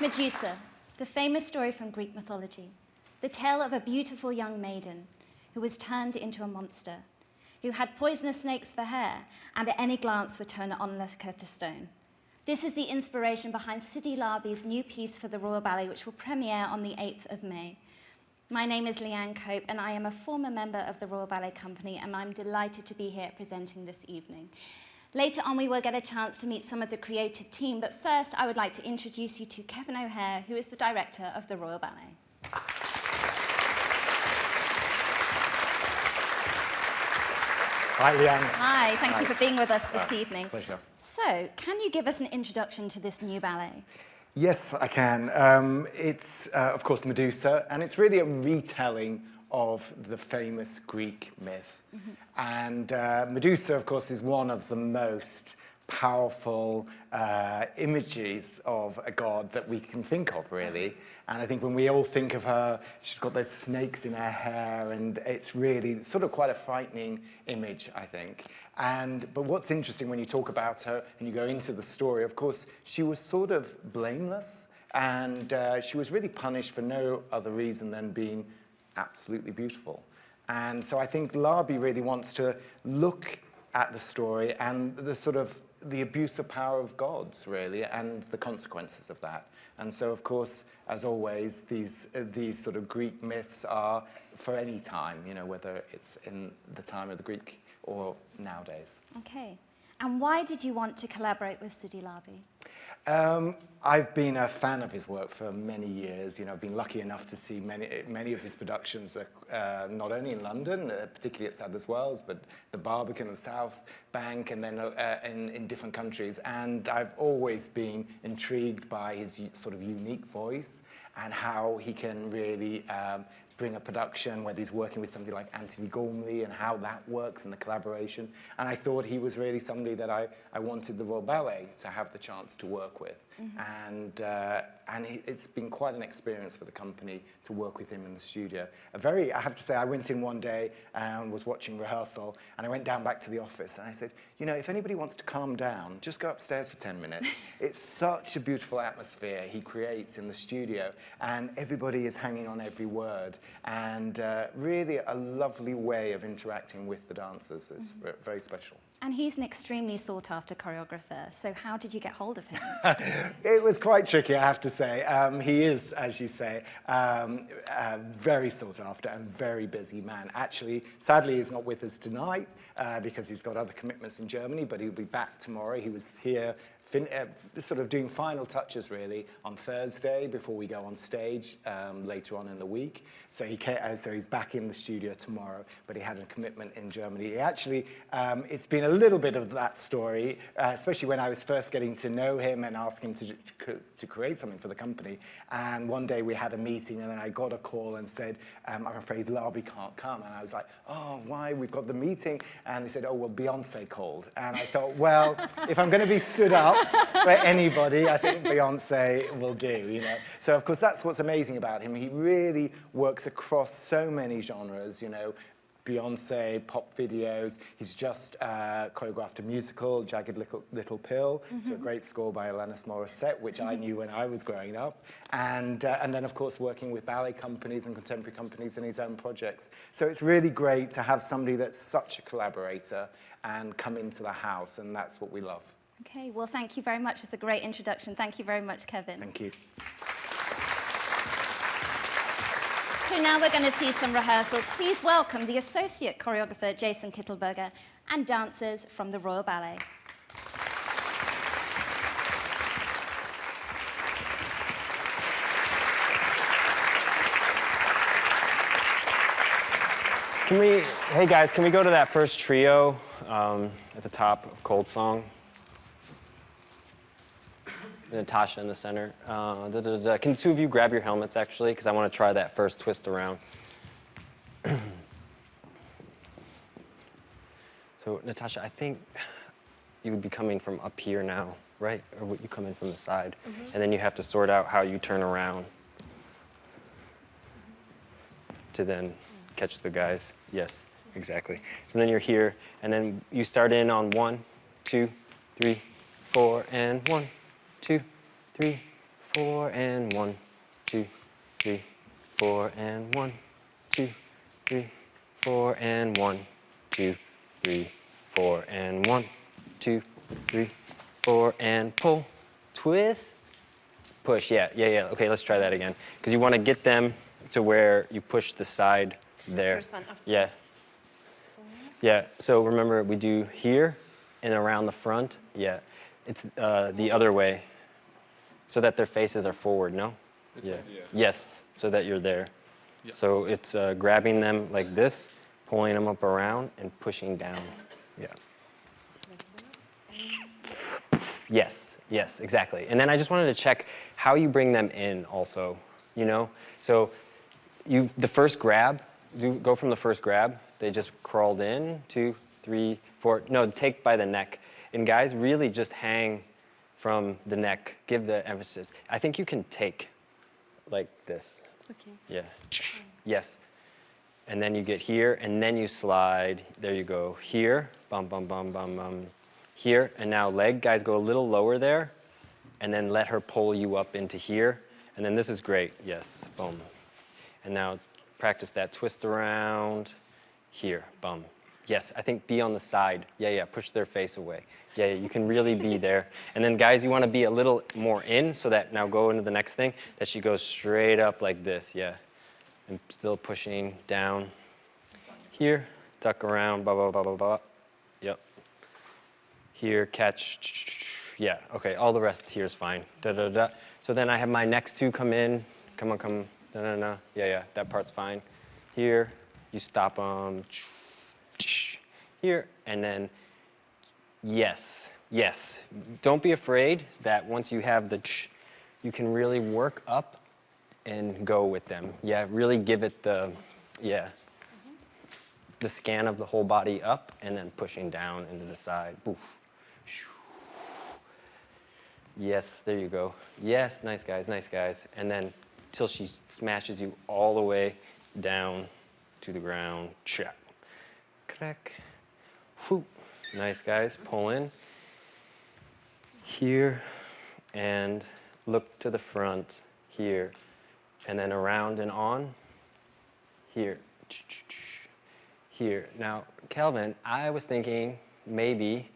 Medusa, the famous story from Greek mythology, the tale of a beautiful young maiden who was turned into a monster, who had poisonous snakes for hair and at any glance would turn an onlooker to stone. This is the inspiration behind Sidi Larbi's new piece for the Royal Ballet, which will premiere on the 8th of May. My name is Leanne Cope, and I am a former member of the Royal Ballet Company, and I'm delighted to be here presenting this evening. Later on, we will get a chance to meet some of the creative team, but first, I would like to introduce you to Kevin O'Hare, who is the director of the Royal Ballet. Hi, Leanne. Hi, thank you for being with us this evening. Pleasure. So, can you give us an introduction to this new ballet? Yes, I can. It's, of course, Medusa, and it's really a retelling of the famous Greek myth. And Medusa, of course, is one of the most powerful images of a god that we can think of, really. And I think when we all think of her, she's got those snakes in her hair, and it's really sort of quite a frightening image, I think. But what's interesting when you talk about her and you go into the story, of course, she was sort of blameless, and she was really punished for no other reason than being absolutely beautiful. And so I think Larbi really wants to look at the story and the sort of the abuse of power of gods, really, and the consequences of that. And so, of course, as always, these sort of Greek myths are for any time, you know, whether it's in the time of the Greek or nowadays. Okay. And why did you want to collaborate with Sidi Larbi? I've been a fan of his work for many years. You know, I've been lucky enough to see many of his productions, not only in London, particularly at Sadler's Wells, but the Barbican, the South Bank, and then in different countries. And I've always been intrigued by his sort of unique voice and how he can really bring a production, whether he's working with somebody like Antony Gormley and how that works and the collaboration. And I thought he was really somebody that I wanted the Royal Ballet to have the chance to work with. And it's been quite an experience for the company to work with him in the studio. I have to say, I went in one day and was watching rehearsal, and I went down back to the office and I said, you know, if anybody wants to calm down, just go upstairs for 10 minutes. It's such a beautiful atmosphere he creates in the studio, and everybody is hanging on every word, and really a lovely way of interacting with the dancers. It's very special. And he's an extremely sought-after choreographer, so how did you get hold of him? It was quite tricky, I have to say. He is, as you say, a very sought-after and very busy man. Actually, sadly, he's not with us tonight because he's got other commitments in Germany, but he'll be back tomorrow. He was here sort of doing final touches, really, on Thursday before we go on stage later on in the week. So he's back in the studio tomorrow, but he had a commitment in Germany. He actually, it's been a little bit of that story, especially when I was first getting to know him and ask him to create something for the company. And one day we had a meeting, and then I got a call and said, I'm afraid Larbi can't come. And I was like, oh, why? We've got the meeting. And they said, oh, well, Beyonce called. And I thought, well, if I'm going to be stood up for anybody, I think Beyonce will do, you know. So, of course, that's what's amazing about him. He really works across so many genres, you know, Beyonce, pop videos. He's just choreographed a musical, Jagged Little Pill, to a great score by Alanis Morissette, which I knew when I was growing up. And then, of course, working with ballet companies and contemporary companies in his own projects. So it's really great to have somebody that's such a collaborator and come into the house, and that's what we love. Okay, well, thank you very much. It's a great introduction. Thank you very much, Kevin. Thank you. So now we're going to see some rehearsal. Please welcome the Associate Choreographer, Jason Kittelberger, and dancers from the Royal Ballet. Hey guys, can we go to that first trio at the top of Cold Song? Natasha in the center. Can the two of you grab your helmets, actually? Because I want to try that first twist around. So, Natasha, I think you would be coming from up here now, right? Or would you come in from the side? And then you have to sort out how you turn around to then catch the guys. Yes, exactly. So then you're here, and then you start in on 1, 2, 3, 4, and 1, 2, 3, 4, and 1, 2, 3, 4, and 1, 2, 3, 4, and 1, 2, 3, 4, and 1, 2, 3, 4, and pull, twist, push. Yeah. Okay, let's try that again. Because you want to get them to where you push the side there. First one after. Yeah. Yeah, so remember we do here and around the front. Yeah, it's the other way so that their faces are forward, no? Yeah. Yes, so that you're there. Yeah. So it's grabbing them like this, pulling them up around and pushing down. Yeah. Yes, exactly. And then I just wanted to check how you bring them in also, you know? So the first grab, go from the first grab. They just crawled in, 2, 3, 4. No, take by the neck. And guys, really just hang from the neck. Give the emphasis. I think you can take like this. Okay. Yeah. Yes. And then you get here, and then you slide. There you go. Here. Bum, bum, bum, bum, bum. Here. And now leg. Guys, go a little lower there. And then let her pull you up into here. And then this is great. Yes. Boom. And now practice that twist around. Here, bum. Yes, I think be on the side. Yeah, push their face away. Yeah, you can really be there. And then guys, you want to be a little more in so that now go into the next thing, that she goes straight up like this, yeah. And still pushing down. Here, tuck around, blah, blah, blah, blah, blah. Yep. Here, catch, yeah, okay, all the rest here is fine. Da, da, da. So then I have my next two come in. Come on, no. Yeah, that part's fine. Here. You stop them here, and then yes. Don't be afraid that once you have the you can really work up and go with them. Yeah, really give it the, the scan of the whole body up and then pushing down into the side. Boof. Yes, there you go. Yes, nice guys. And then till she smashes you all the way down to the ground, check, crack, whoop. Nice guys, pull in. Here, and look to the front, here, and then around and on, here, here. Now, Kelvin, I was thinking maybe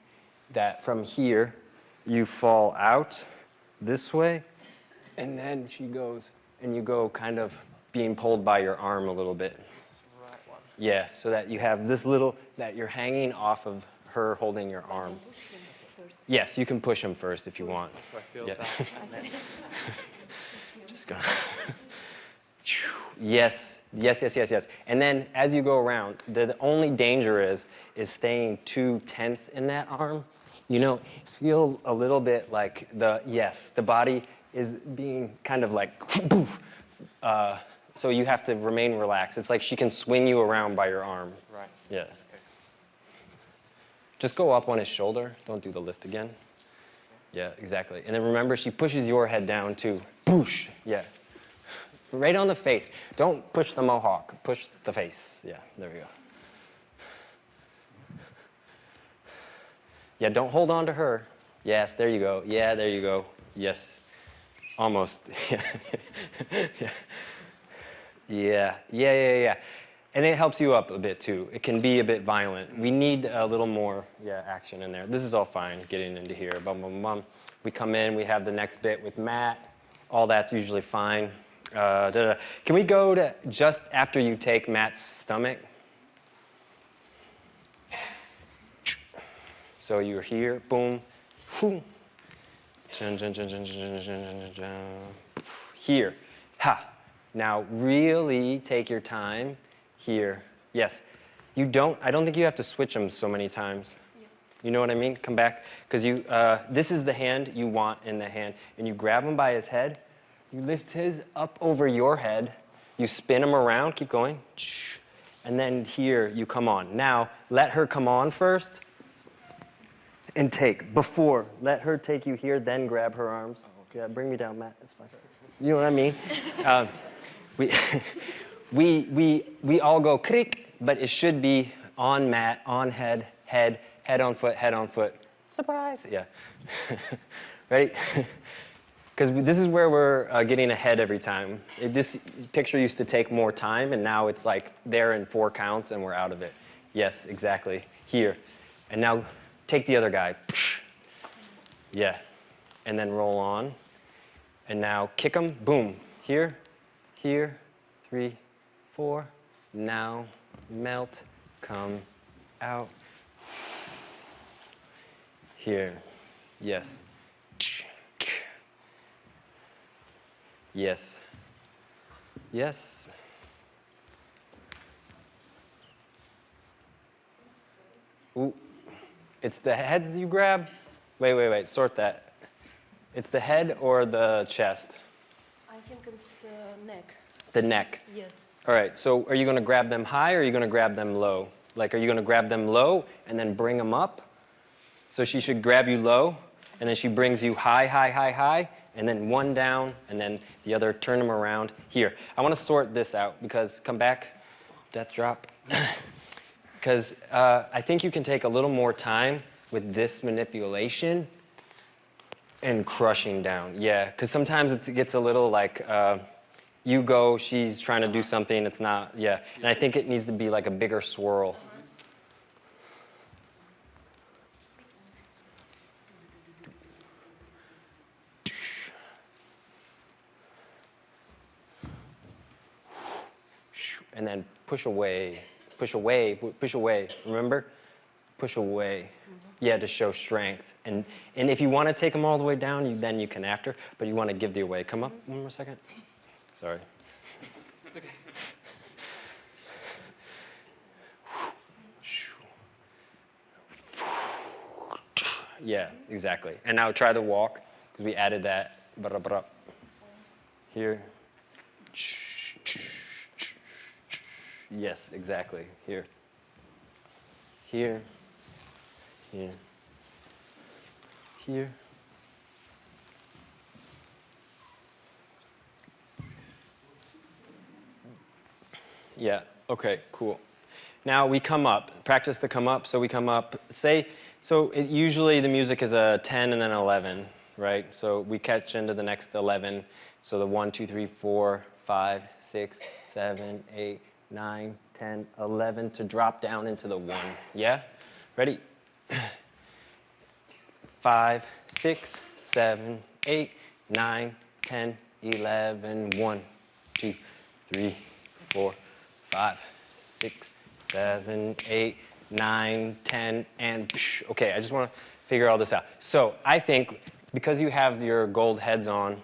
that from here, you fall out this way, and then she goes, and you go kind of being pulled by your arm a little bit. Yeah, so that you have this little, that you're hanging off of her holding your arm. Yes, you can push him first if you want. So I feel Yeah. that. Just go. Yes. And then as you go around, the only danger is staying too tense in that arm. You know, feel a little bit like the body is being kind of like, so you have to remain relaxed. It's like she can swing you around by your arm. Right. Yeah. Okay. Just go up on his shoulder. Don't do the lift again. Yeah, exactly. And then remember, she pushes your head down too. Boosh. Yeah. Right on the face. Don't push the mohawk. Push the face. Yeah, there we go. Yeah, don't hold on to her. Yes, there you go. Yeah, there you go. Yes. Almost. Yeah. And it helps you up a bit too. It can be a bit violent. We need a little more action in there. This is all fine, getting into here. Bum, bum, bum. We come in, we have the next bit with Matt. All that's usually fine. Can we go to just after you take Matt's stomach? So you're here, boom, whoo. Here, ha. Now really take your time here. Yes, I don't think you have to switch them so many times. Yeah. You know what I mean? Come back, because this is the hand you want in the hand, and you grab him by his head, you lift his up over your head, you spin him around, keep going, and then here you come on. Now, let her come on first, and take, let her take you here, then grab her arms. Oh, okay. Yeah, bring me down, Matt, it's fine. You know what I mean? We all go crick, but it should be on mat, on head on foot, head on foot. Surprise! Yeah. Ready? Because this is where we're getting ahead every time. This picture used to take more time, and now it's like there in 4 counts, and we're out of it. Yes, exactly. Here. And now take the other guy. Yeah. And then roll on. And now kick him. Boom. Here, here, 3, 4. Now melt, come out. Here. Yes. Yes. Yes. Ooh. It's the heads you grab? Wait. Sort that. It's the head or the chest? I think it's neck. The neck. Yes. All right, so are you going to grab them high or are you going to grab them low? Like, are you going to grab them low and then bring them up? So she should grab you low, and then she brings you high, and then one down, and then the other, turn them around. Here, I want to sort this out because, come back, death drop. Because I think you can take a little more time with this manipulation and crushing down. Yeah, because sometimes it gets a little like, you go, she's trying to do something, it's not, yeah. And I think it needs to be like a bigger swirl. And then push away, remember? Push away. Yeah, to show strength. And if you want to take them all the way down, then you can after, but you want to give the away. Come up one more second. Sorry. It's okay. Yeah, exactly. And now try the walk, because we added that. Here. Yes, exactly. Here. Here. Here. Here. Yeah, okay, cool. Now we come up, practice the come up, so we come up, usually the music is a 10 and then 11, right? So we catch into the next 11, so the 1, 2, 3, 4, 5, 6, 7, 8, 9, 10, 11 to drop down into the 1, yeah? Ready? 5, 6, 7, 8, 9, 10, 11, 1, 2, 3, 4, 5, 6, 7, 8, 9, 10, and psh. Okay, I just want to figure all this out. So I think because you have your gold heads on,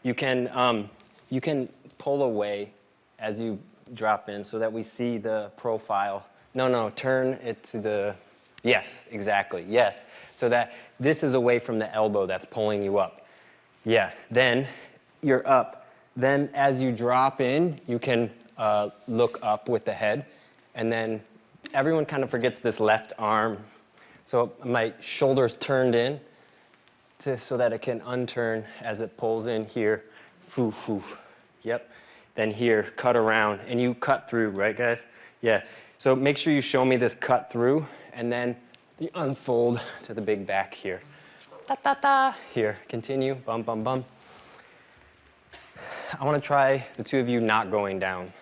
you can pull away as you drop in so that we see the profile. No, turn it to the, yes, exactly, yes. So that this is away from the elbow that's pulling you up. Yeah, then you're up. Then as you drop in, you can look up with the head, and then everyone kind of forgets this left arm. So my shoulder's turned in so that it can unturn as it pulls in here. Foo, foo. Yep. Then here, cut around, and you cut through, right, guys? Yeah. So make sure you show me this cut through, and then you unfold to the big back here. Ta-ta-ta. Here, continue, bum, bum, bum. I want to try the two of you not going down.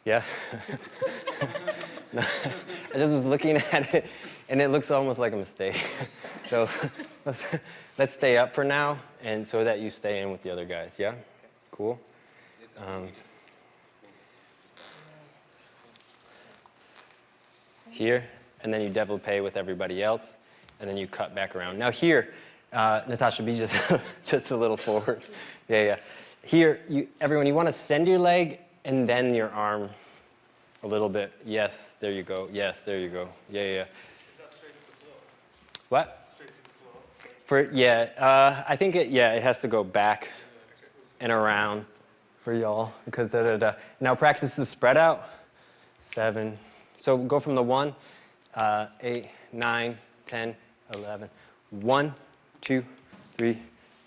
Yeah? No, I just was looking at it, and it looks almost like a mistake. So let's stay up for now, and so that you stay in with the other guys, yeah? Cool? Here, and then you développé with everybody else, and then you cut back around. Now here, Natasha, be just a little forward. Yeah. Here, everyone, you want to send your leg and then your arm a little bit. Yes, there you go. Yes, there you go. Yeah. Is that straight to the floor? What? Straight to the floor? I think it has to go back and around for y'all because Now practice the spread out. 7. So go from the 1, 8, 9, 10, 11. 1, 2, 3,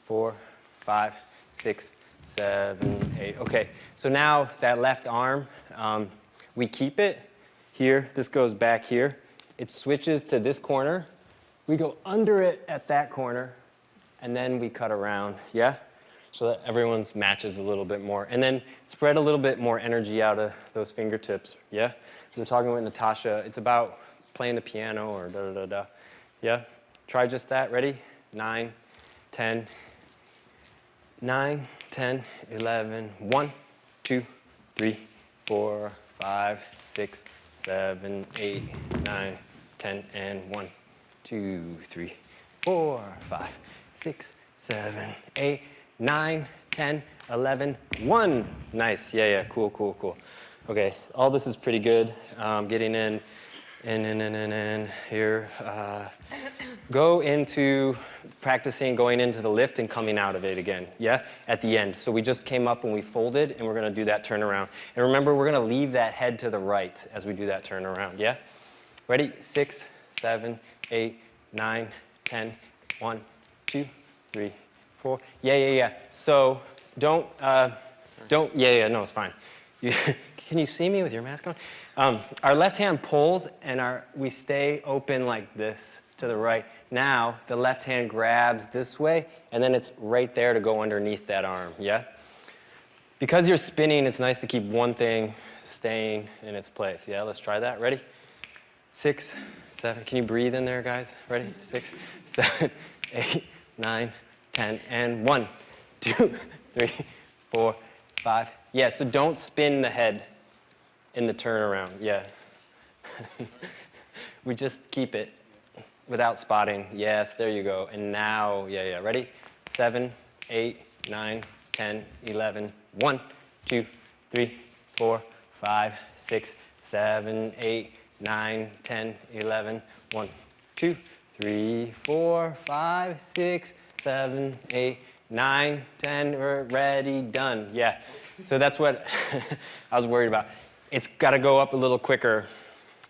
4, 5, 6, 7, 8. Okay, so now that left arm, we keep it here. This goes back here. It switches to this corner. We go under it at that corner. and then we cut around, yeah? So that everyone's matches a little bit more. And then spread a little bit more energy out of those fingertips, yeah? We were talking with Natasha, it's about playing the piano or da-da-da-da, yeah? Try just that, ready? 9, 10, 9, 10, 11, 1, 2, 3, 4, 5, 6, 7, 8, 9, 10, and 1, 2, 3, 4, 5, 6, 7, 8, 9, 10, 11, 1. Nice, yeah, cool, cool, cool. Okay, all this is pretty good. Getting in, here. Go into practicing going into the lift and coming out of it again, yeah, at the end. So we just came up and we folded, and we're going to do that turnaround. And remember, we're going to leave that head to the right as we do that turnaround, yeah? Ready? 6, 7, 8, 9, 10, 1, 2, 3, 4. Yeah. So don't, no, it's fine. Can you see me with your mask on? Our left hand pulls, and we stay open like this to the right. Now, the left hand grabs this way, and then it's right there to go underneath that arm, yeah? Because you're spinning, it's nice to keep one thing staying in its place. Yeah, let's try that. Ready? 6, 7. Can you breathe in there, guys? Ready? 6, 7, 8, 9, 10, and 1, 2, 3, 4, 5. Yeah, so don't spin the head in the turnaround. Yeah. We just keep it without spotting. Yes, there you go. And now, yeah. Ready? 7, 8, 9, 10, 11. 1, 2, 3, 4, 5, 6, 7, 8, 9, 10, 11. 1, 2, 3, 4, 5, 6, 7, 8, 9, 10. We're ready, done. Yeah. So that's what I was worried about. It's got to go up a little quicker.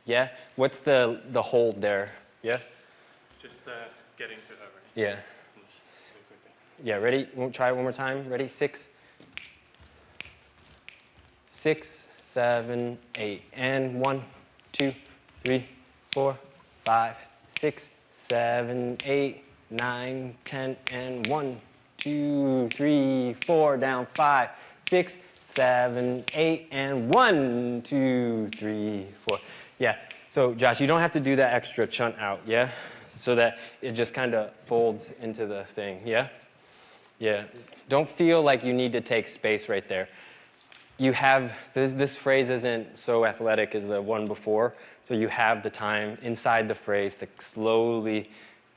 Yeah? What's the hold there? Yeah? Just getting to over. Yeah. Yeah, ready? We'll try it one more time. Ready? 6, 7, 8. And 1, 2, 3, 4, 5, 6, 7, 8, 9, 10, and 1, 2, 3, 4, down 5, 6, 7, 8, and 1, 2, 3, 4. Yeah, so Josh, you don't have to do that extra chunt out, yeah? So that it just kind of folds into the thing, yeah? Yeah, don't feel like you need to take space right there. You have, this phrase isn't so athletic as the one before, so you have the time inside the phrase to slowly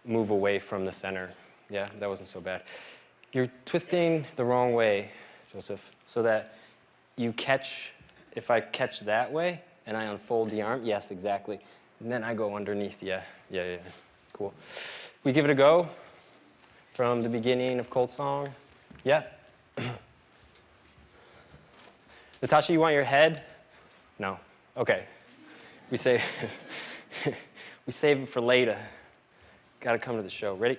move away from the center. Yeah, that wasn't so bad. You're twisting the wrong way, Joseph, so that you catch, if I catch that way and I unfold the arm, yes, exactly. And then I go underneath, yeah. Cool. We give it a go from the beginning of Cold Song. Yeah. Natasha, you want your head? No. Okay. We save it for later. Got to come to the show. Ready?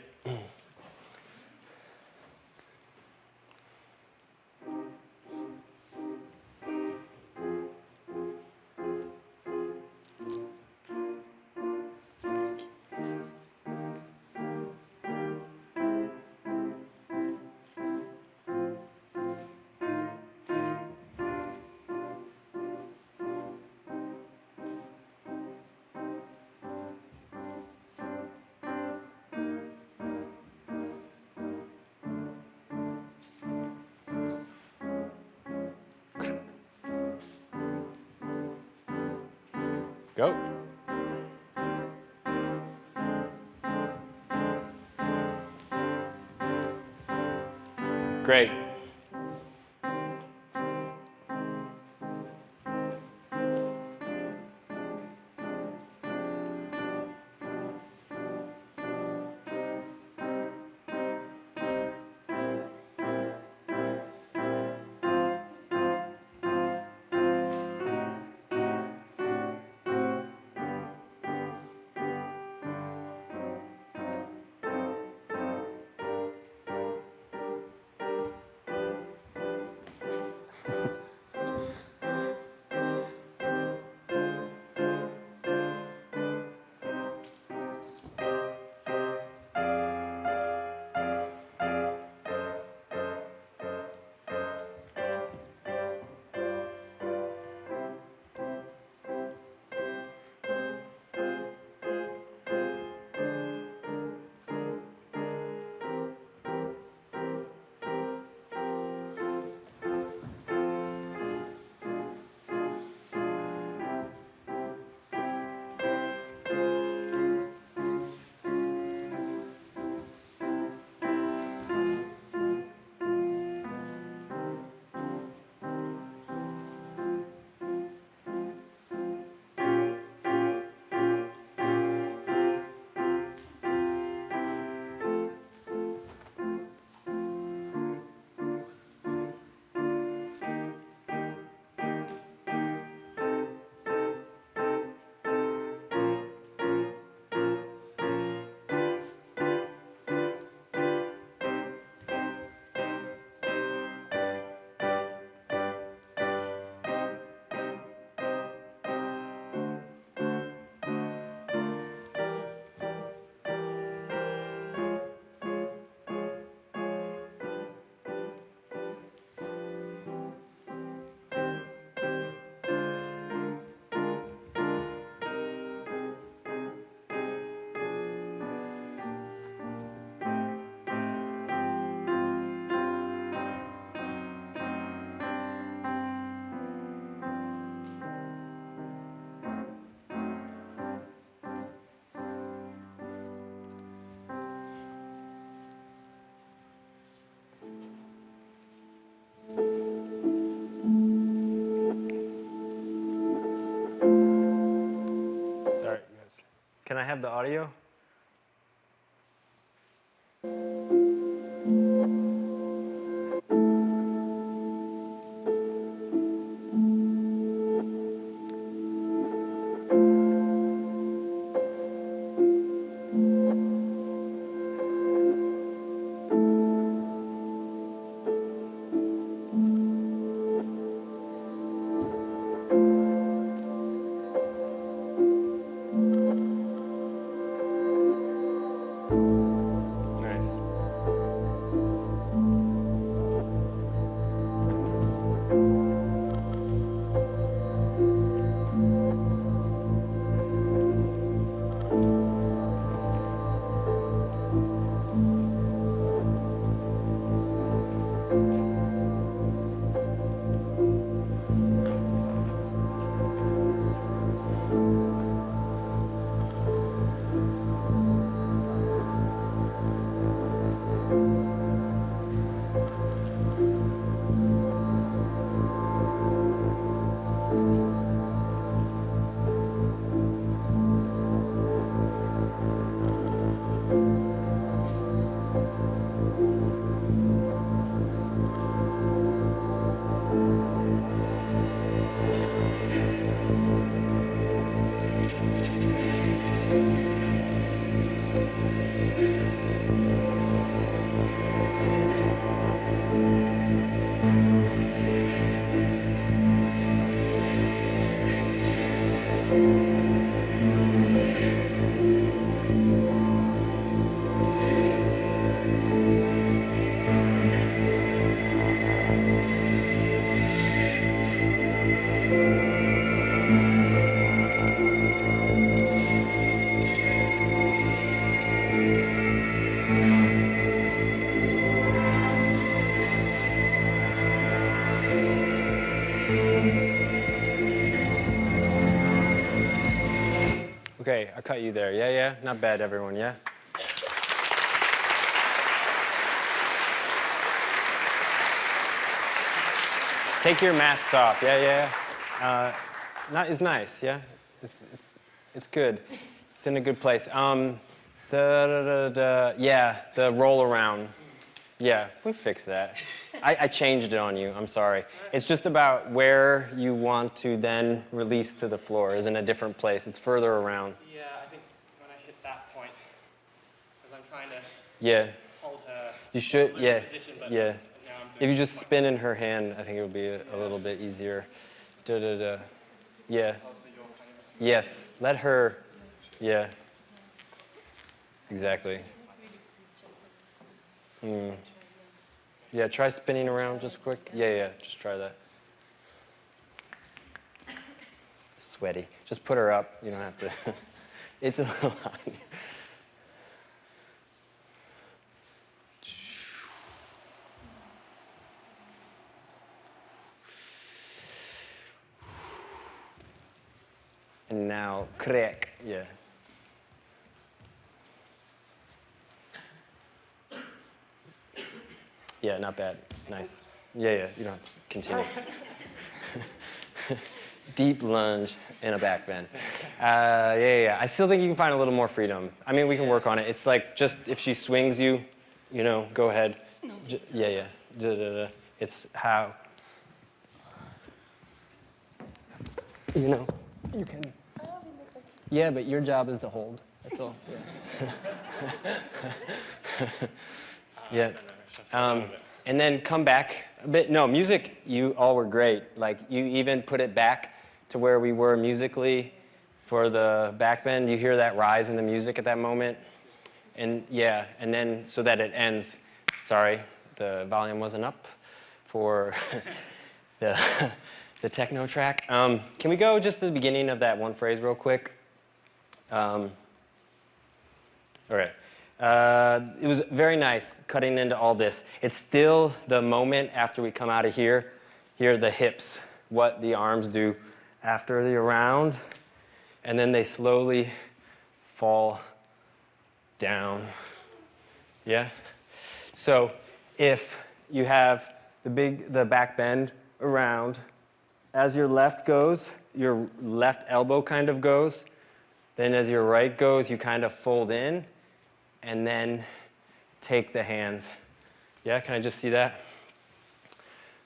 Go. Great. Sorry, guys. Can I have the audio? Nice. Okay, I cut you there. Yeah, yeah? Not bad, everyone, yeah? Take your masks off. Yeah, yeah. It's nice, yeah? It's good. It's in a good place. Yeah, the roll around. Yeah, we fixed that. I changed it on you, I'm sorry. It's just about where you want to then release to the floor is in a different place. It's further around. Yeah, I think when I hit that point, because I'm trying to hold her You should, loose yeah, position, but yeah. now I'm doing If you just point. spin in her hand, I think it would be a little bit easier. Yeah. Also, you're kind of Yes, let her, yeah. Exactly. Yeah, try spinning around just quick. Yeah, yeah, just try that. Sweaty. Just put her up. You don't have to. It's a little hot. And now, crack. Yeah. Yeah, not bad. Nice. Yeah, yeah, you don't have to continue. Deep lunge and a back bend. Yeah, yeah. I still think you can find a little more freedom. I mean, we can work on it. It's like just if she swings you, you know, go ahead. Yeah, yeah. It's how. You know, you can. Yeah, but your job is to hold. That's all. Yeah. Yeah. And then come back a bit. No, music, you all were great. Like, you even put it back to where we were musically for the back bend. You hear that rise in the music at that moment. And yeah, and then so that it ends. Sorry, the volume wasn't up for the techno track. Can we go just to the beginning of that one phrase real quick? All right. It was very nice cutting into all this. It's still the moment after we come out of here. Here are the hips, what the arms do after the round, and then they slowly fall down. Yeah? So if you have the back bend around, as your left goes, your left elbow kind of goes, Then as your right goes, you kind of fold in and then take the hands. Yeah, can I just see that?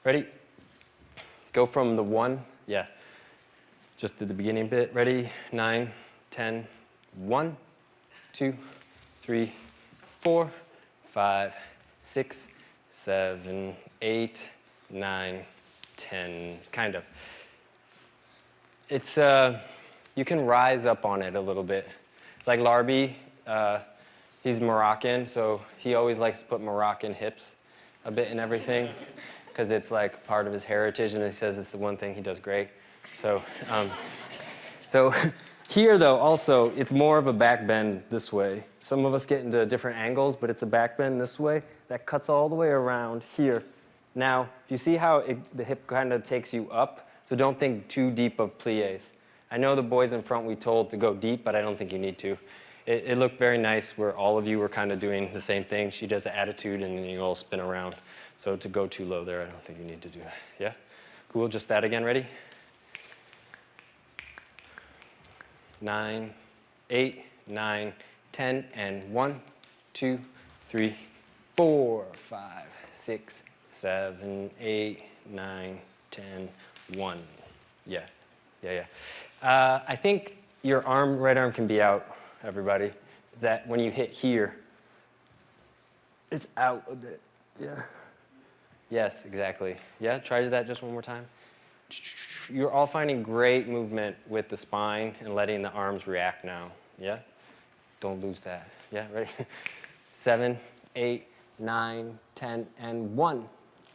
Ready? Go from the 1, yeah. Just to the beginning bit. Ready? 9, 10, 1, 2, 3, 4, 5, 6, 7, 8, 9, 10, kind of. It's, you can rise up on it a little bit. Like Larbi, he's Moroccan, so he always likes to put Moroccan hips a bit in everything, because it's like part of his heritage, and he says it's the one thing he does great. So, so here though, also, it's more of a back bend this way. Some of us get into different angles, but it's a back bend this way that cuts all the way around here. Now, do you see how the hip kind of takes you up? So don't think too deep of pliés. I know the boys in front we told to go deep, but I don't think you need to. It looked very nice where all of you were kind of doing the same thing. She does the attitude, and then you all spin around. So to go too low there, I don't think you need to do that. Yeah? Cool, just that again, ready? 9, 8, 9, 10, and 1, 2, 3, 4, 5, 6, 7, 8, 9, 10, 1. Yeah, yeah, yeah. I think your right arm can be out, everybody. Is that when you hit here, it's out a bit, yeah. Yes, exactly. Yeah, try that just one more time. You're all finding great movement with the spine and letting the arms react now, yeah? Don't lose that, yeah, ready? 7, 8, 9, 10, and 1,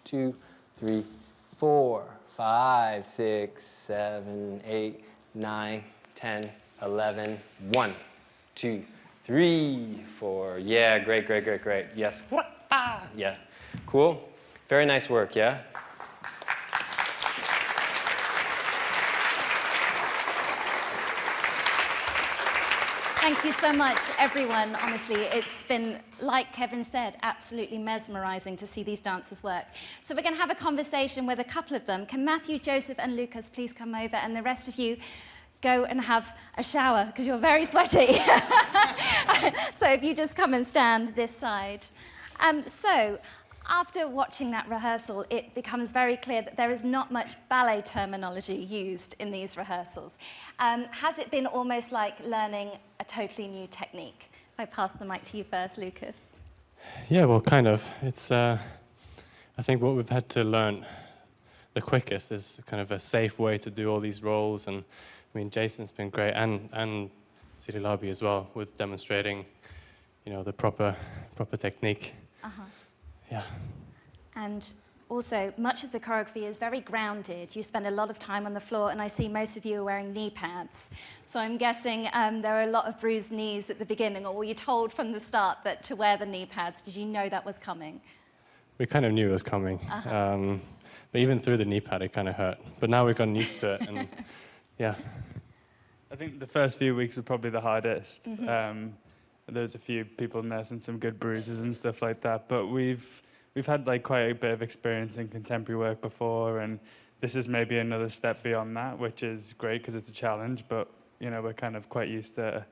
2, 3, 4, 5, 6, 7, 8, 9, 10, 11, 1, 2, 3, 4. Yeah, great, great, great, great. Yes. Yeah. Cool. Very nice work, yeah? Thank you so much, everyone. Honestly, it's been, like Kevin said, absolutely mesmerizing to see these dancers work. So we're going to have a conversation with a couple of them. Can Matthew, Joseph, and Lucas please come over, and the rest of you go and have a shower, because you're very sweaty. So if you just come and stand this side. So after watching that rehearsal, it becomes very clear that there is not much ballet terminology used in these rehearsals. Has it been almost like learning a totally new technique? If I pass the mic to you first, Lucas. Yeah, well, kind of. It's, I think what we've had to learn the quickest is kind of a safe way to do all these roles. And I mean, Jason's been great, and Sidi Larbi as well, with demonstrating, you know, the proper technique. Uh-huh. Yeah. And also, much of the choreography is very grounded. You spend a lot of time on the floor, and I see most of you are wearing knee pads. So I'm guessing there are a lot of bruised knees at the beginning, or were you told from the start that to wear the knee pads? Did you know that was coming? We kind of knew it was coming. Uh-huh. But even through the knee pad, it kind of hurt. But now we've gotten used to it, and yeah. I think the first few weeks were probably the hardest. Mm-hmm. There's a few people nursing some good bruises and stuff like that, but we've had like quite a bit of experience in contemporary work before, and this is maybe another step beyond that, which is great because it's a challenge, but you know, we're kind of quite used to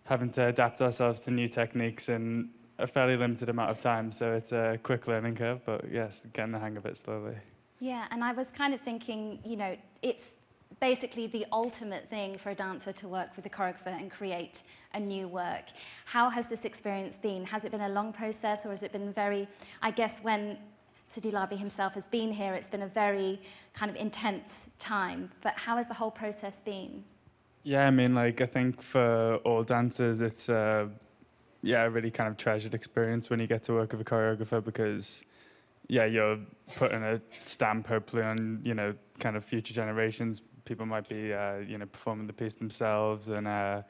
having to adapt ourselves to new techniques in a fairly limited amount of time, so it's a quick learning curve, but yes, getting the hang of it slowly. Yeah, and I was kind of thinking, you know, it's basically the ultimate thing for a dancer to work with a choreographer and create a new work. How has this experience been? Has it been a long process, or has it been very, I guess when Sidi Larbi himself has been here, it's been a very kind of intense time, but how has the whole process been? Yeah, I mean, like, I think for all dancers, it's a really kind of treasured experience when you get to work with a choreographer, because yeah, you're putting a stamp hopefully on, you know, kind of future generations. People might be, you know, performing the piece themselves, and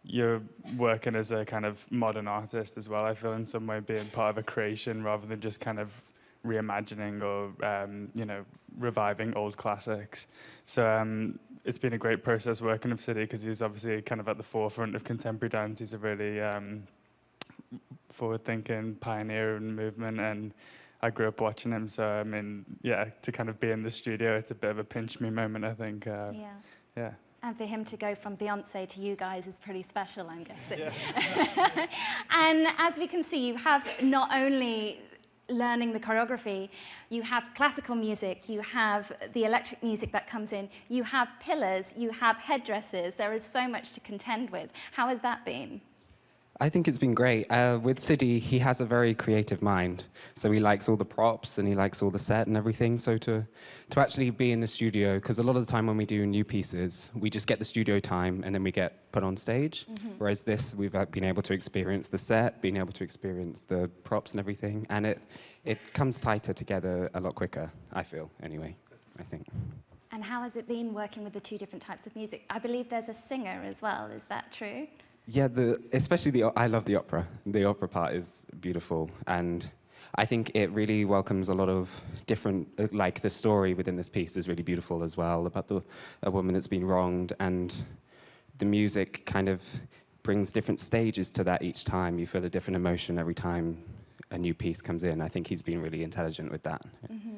you're working as a kind of modern artist as well, I feel, in some way, being part of a creation rather than just kind of reimagining or, you know, reviving old classics. So it's been a great process working with Sidi, because he's obviously kind of at the forefront of contemporary dance. He's a really forward-thinking pioneer in movement, and I grew up watching him, so I mean, yeah, to kind of be in the studio, it's a bit of a pinch me moment, I think. Yeah, And for him to go from Beyonce to you guys is pretty special, I'm guessing. Yes. And as we can see, you have not only learning the choreography, you have classical music, you have the electric music that comes in, you have pillars, you have headdresses. There is so much to contend with. How has that been? I think it's been great. With Sidi, he has a very creative mind. So he likes all the props and he likes all the set and everything. So to actually be in the studio, because a lot of the time when we do new pieces, we just get the studio time and then we get put on stage. Whereas this, we've been able to experience the set, been able to experience the props and everything. And it comes tighter together a lot quicker, I feel, anyway, I think. And how has it been working with the two different types of music? I believe there's a singer as well, is that true? Yeah, especially I love the opera. The opera part is beautiful, and I think it really welcomes a lot of different, like the story within this piece is really beautiful as well, about a woman that's been wronged, and the music kind of brings different stages to that each time. You feel a different emotion every time a new piece comes in. I think he's been really intelligent with that.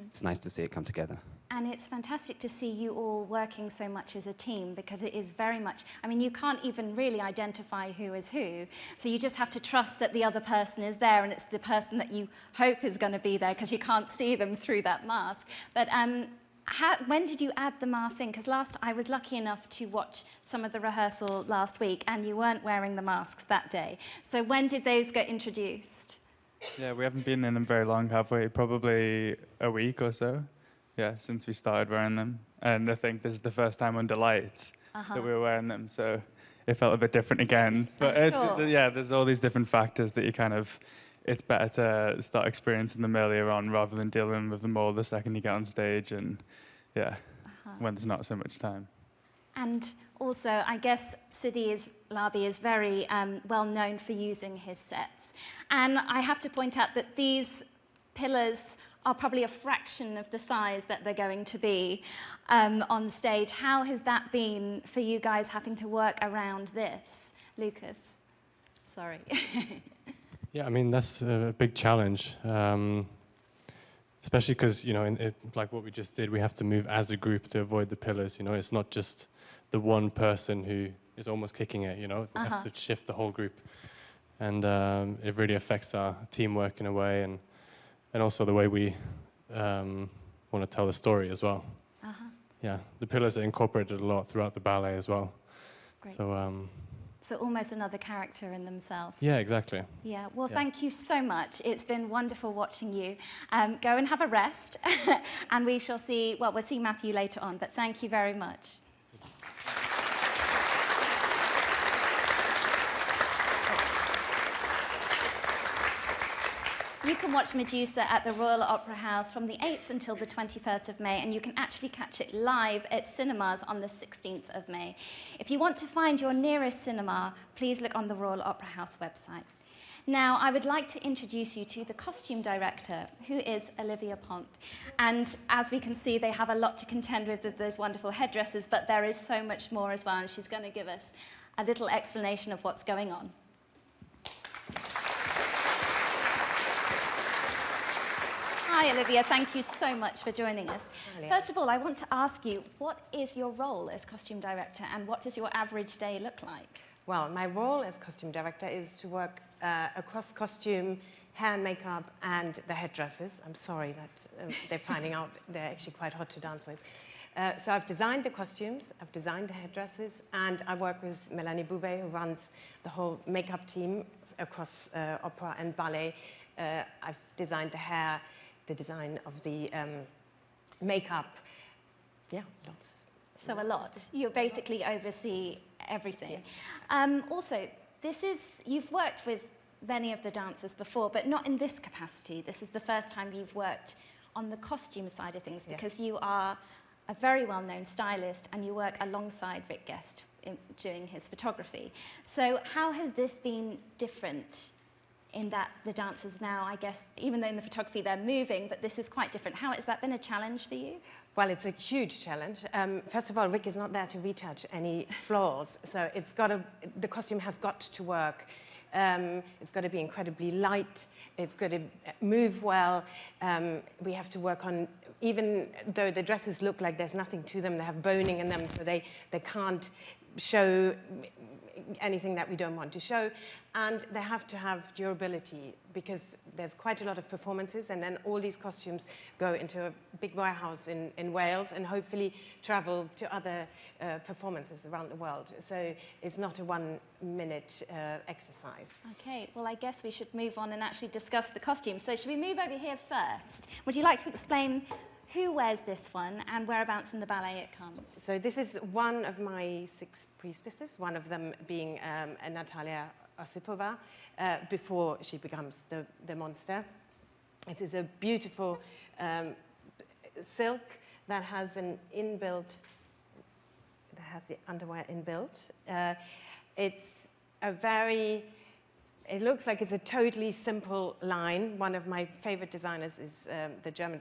It's nice to see it come together. And it's fantastic to see you all working so much as a team, because it is very much, I mean, you can't even really identify who is who. So you just have to trust that the other person is there, and it's the person that you hope is going to be there, because you can't see them through that mask. But when did you add the mask in? Because I was lucky enough to watch some of the rehearsal last week, and you weren't wearing the masks that day. So when did those get introduced? Yeah, we haven't been in them very long, have we? Probably a week or so. Yeah, since we started wearing them. And I think this is the first time under lights that we were wearing them, so it felt a bit different again. But yeah, there's all these different factors that you kind of, it's better to start experiencing them earlier on rather than dealing with them all the second you get on stage, and yeah, when there's not so much time. And also, I guess Sidi Larbi is very well known for using his sets. And I have to point out that these pillars are probably a fraction of the size that they're going to be on stage. How has that been for you guys, having to work around this? Lucas? Sorry. Yeah, I mean, that's a big challenge, especially because, you know, like what we just did, we have to move as a group to avoid the pillars. You know, it's not just the one person who is almost kicking it, you know. We have to shift the whole group. And it really affects our teamwork in a way, and also the way we want to tell the story as well. Yeah, the pillars are incorporated a lot throughout the ballet as well. Great. So almost another character in themselves. Yeah, exactly. Yeah, well, thank you so much. It's been wonderful watching you. Go and have a rest, and we shall see, well, we'll see Matthew later on, but thank you very much. You can watch Medusa at the Royal Opera House from the 8th until the 21st of May, and you can actually catch it live at cinemas on the 16th of May. If you want to find your nearest cinema, please look on the Royal Opera House website. Now, I would like to introduce you to the costume director, who is Olivia Pont. And as we can see, they have a lot to contend with those wonderful headdresses, but there is so much more as well, and she's going to give us a little explanation of what's going on. Hi, Olivia. Thank you so much for joining us. First of all, I want to ask you, what is your role as costume director, and what does your average day look like? Well, my role as costume director is to work across costume, hair and makeup, and the headdresses. I'm sorry that they're finding out they're actually quite hot to dance with. So I've designed the costumes, I've designed the headdresses, and I work with Melanie Bouvet, who runs the whole makeup team across opera and ballet. I've designed the hair, the design of the makeup. Yeah, lots. So a lot. You basically oversee everything. Yeah. Also, you've worked with many of the dancers before, but not in this capacity. This is the first time you've worked on the costume side of things, because you are a very well-known stylist and you work alongside Rick Guest in doing his photography. So how has this been different in that the dancers now, I guess, even though in the photography they're moving, but this is quite different. How has that been a challenge for you? Well, it's a huge challenge. First of all, Rick is not there to retouch any flaws, so the costume has got to work It's got to be incredibly light. It's got to move well. We have to work on, even though the dresses look like there's nothing to them, they have boning in them, so they can't show anything that we don't want to show. And they have to have durability, because there's quite a lot of performances, and then all these costumes go into a big warehouse in Wales and hopefully travel to other performances around the world. So it's not a one-minute exercise. Okay, well, I guess we should move on and actually discuss the costumes. So should we move over here first? Would you like to explain who wears this one and whereabouts in the ballet it comes? So this is one of my 6 priestesses, one of them being Natalia Osipova, before she becomes the monster. It is a beautiful silk that has an inbuilt, that has the underwear inbuilt. It's a very, it looks like it's a totally simple line. One of my favorite designers is the German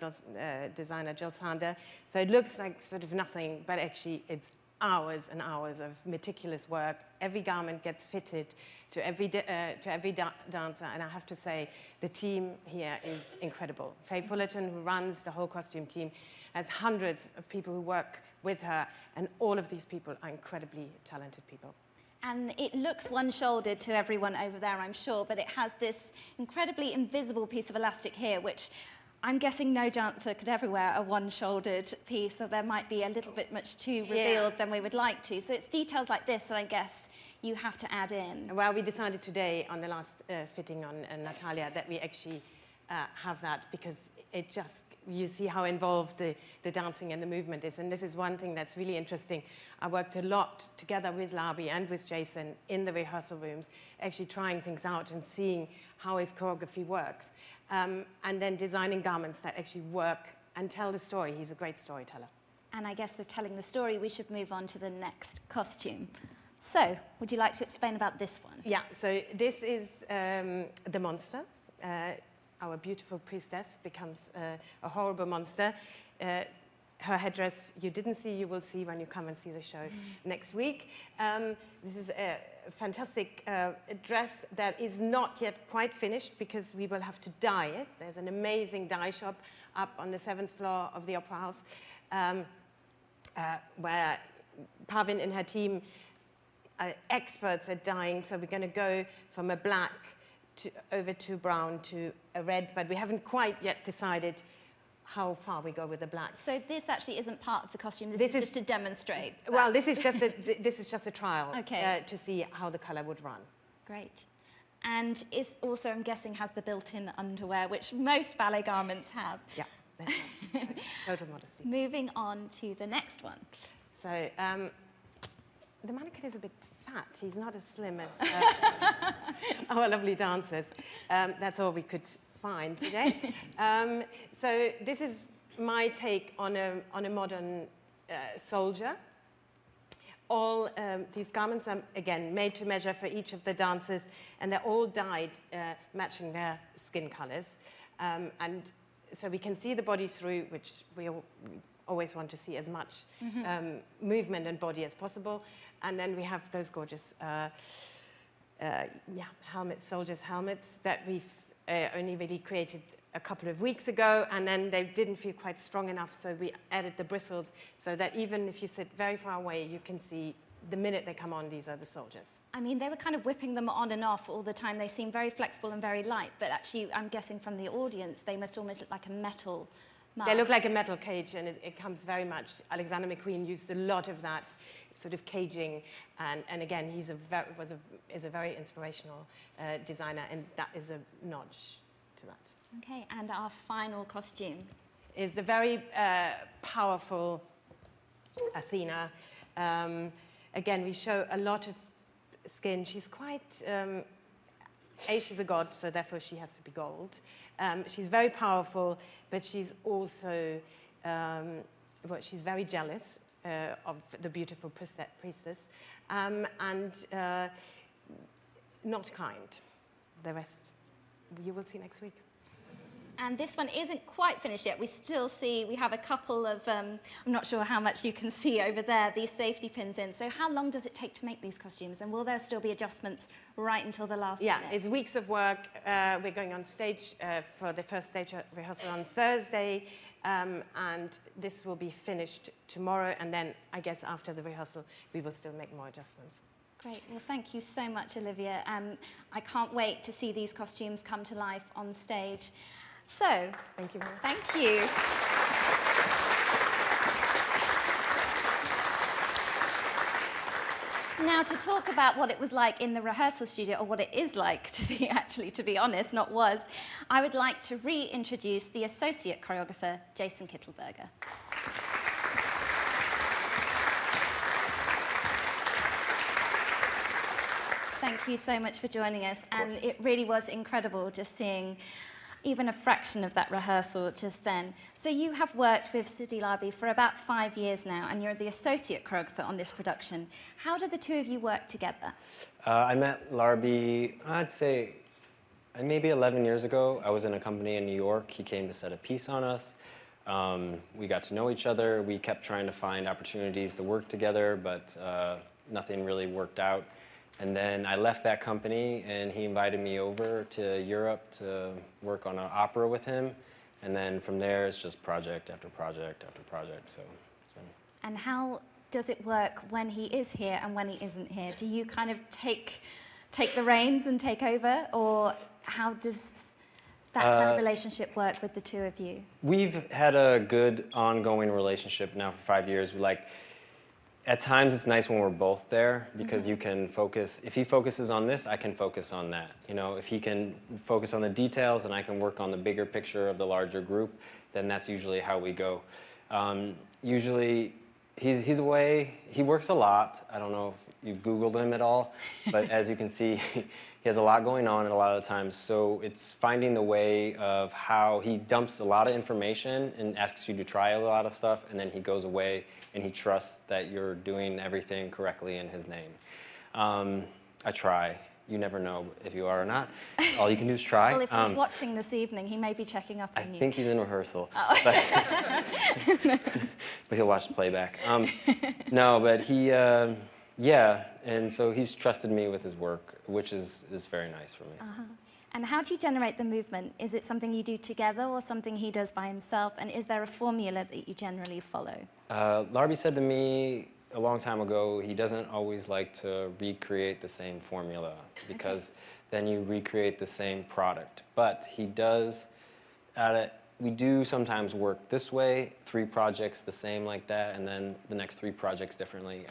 designer Jill Sander. So it looks like sort of nothing, but actually it's hours and hours of meticulous work. Every garment gets fitted to every dancer, and I have to say the team here is incredible. Faye Fullerton, who runs the whole costume team, has hundreds of people who work with her, and all of these people are incredibly talented people. And it looks one-shouldered to everyone over there, I'm sure, but it has this incredibly invisible piece of elastic here, which I'm guessing no dancer could ever wear a one-shouldered piece, so there might be a little bit much too revealed than we would like to. So it's details like this that I guess you have to add in. Well, we decided today on the last fitting on Natalia that we actually have that, because it just, you see how involved the dancing and the movement is. And this is one thing that's really interesting. I worked a lot together with Larbi and with Jason in the rehearsal rooms, actually trying things out and seeing how his choreography works. And then designing garments that actually work and tell the story. He's a great storyteller. And I guess with telling the story, we should move on to the next costume. So, would you like to explain about this one? Yeah, so this is the monster. Our beautiful priestess becomes a horrible monster. Her headdress you didn't see, you will see when you come and see the show next week. This is a fantastic dress that is not yet quite finished, because we will have to dye it. There's an amazing dye shop up on the 7th floor of the Opera House, where Pavin and her team are experts at dyeing. So we're going to go from a black over to brown to a red, but we haven't quite yet decided how far we go with the black. So this actually isn't part of the costume. This is just to demonstrate. Well, this is just a trial to see how the color would run. Great. And it also, I'm guessing, has the built-in underwear, which most ballet garments have. Yeah, that does. Total modesty. Moving on to the next one. So the mannequin is a bit fat. He's not as slim as our lovely dancers. That's all we could find today. So this is my take on a modern soldier. All these garments are, again, made to measure for each of the dancers, and they're all dyed matching their skin colors. And so we can see the body through, which we always want to see as much movement and body as possible. And then we have those gorgeous helmets, soldiers' helmets, that we've only really created a couple of weeks ago, and then they didn't feel quite strong enough, so we added the bristles, so that even if you sit very far away, you can see the minute they come on, these are the soldiers. I mean, they were kind of whipping them on and off all the time. They seem very flexible and very light, but actually, I'm guessing from the audience, they must almost look like a metal mask. They look like a metal cage, and it comes very much, Alexander McQueen used a lot of that sort of caging, and again, is a very inspirational designer, and that is a notch to that. Okay, and our final costume is the very powerful Athena. Again, we show a lot of skin. She's quite, she's a god, so therefore she has to be gold. She's very powerful, but she's also, she's very jealous of the beautiful priestess, and not kind. The rest you will see next week. And this one isn't quite finished yet. We still see, we have a couple of, I'm not sure how much you can see over there, these safety pins in. So how long does it take to make these costumes? And will there still be adjustments right until the last minute? Yeah, it's weeks of work. We're going on stage for the first stage rehearsal on Thursday. And this will be finished tomorrow. And then I guess after the rehearsal, we will still make more adjustments. Great. Well, thank you so much, Olivia. I can't wait to see these costumes come to life on stage. So, thank you very much. Thank you. Now, to talk about what it was like in the rehearsal studio, or what it is like, to be honest, not was, I would like to reintroduce the associate choreographer, Jason Kittelberger. Thank you so much for joining us, and it really was incredible just seeing even a fraction of that rehearsal just then. So you have worked with Sidi Larbi for about 5 years now, and you're the associate choreographer on this production. How did the two of you work together? I met Larbi, I'd say, maybe 11 years ago. I was in a company in New York. He came to set a piece on us. We got to know each other. We kept trying to find opportunities to work together, but nothing really worked out. And then I left that company, and he invited me over to Europe to work on an opera with him. And then from there, it's just project after project after project. So. And how does it work when he is here and when he isn't here? Do you kind of take the reins and take over, or how does that kind of relationship work with the two of you? We've had a good ongoing relationship now for 5 years. At times, it's nice when we're both there, because you can focus. If he focuses on this, I can focus on that. You know, if he can focus on the details and I can work on the bigger picture of the larger group, then that's usually how we go. Usually, he's away. He works a lot. I don't know if you've Googled him at all, but as you can see, he has a lot going on at a lot of the times. So it's finding the way of how he dumps a lot of information and asks you to try a lot of stuff, and then he goes away and he trusts that you're doing everything correctly in his name. I try. You never know if you are or not. All you can do is try. Well, if he's watching this evening, he may be checking up on you. I think he's in rehearsal. Oh. But he'll watch the playback. No, but he, yeah, and so he's trusted me with his work, which is very nice for me. And how do you generate the movement? Is it something you do together or something he does by himself? And is there a formula that you generally follow? Larbi said to me a long time ago, he doesn't always like to recreate the same formula, because then you recreate the same product. But he does, we do sometimes work this way, 3 projects the same like that, and then the next 3 projects differently.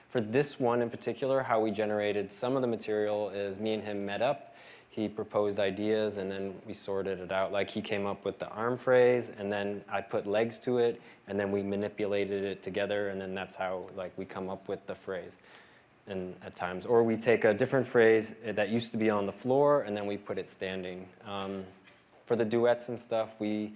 For this one in particular, how we generated some of the material is me and him met up. He proposed ideas, and then we sorted it out. Like, he came up with the arm phrase, and then I put legs to it, and then we manipulated it together, and then that's how, like, we come up with the phrase. And at times, or we take a different phrase that used to be on the floor, and then we put it standing. For the duets and stuff, we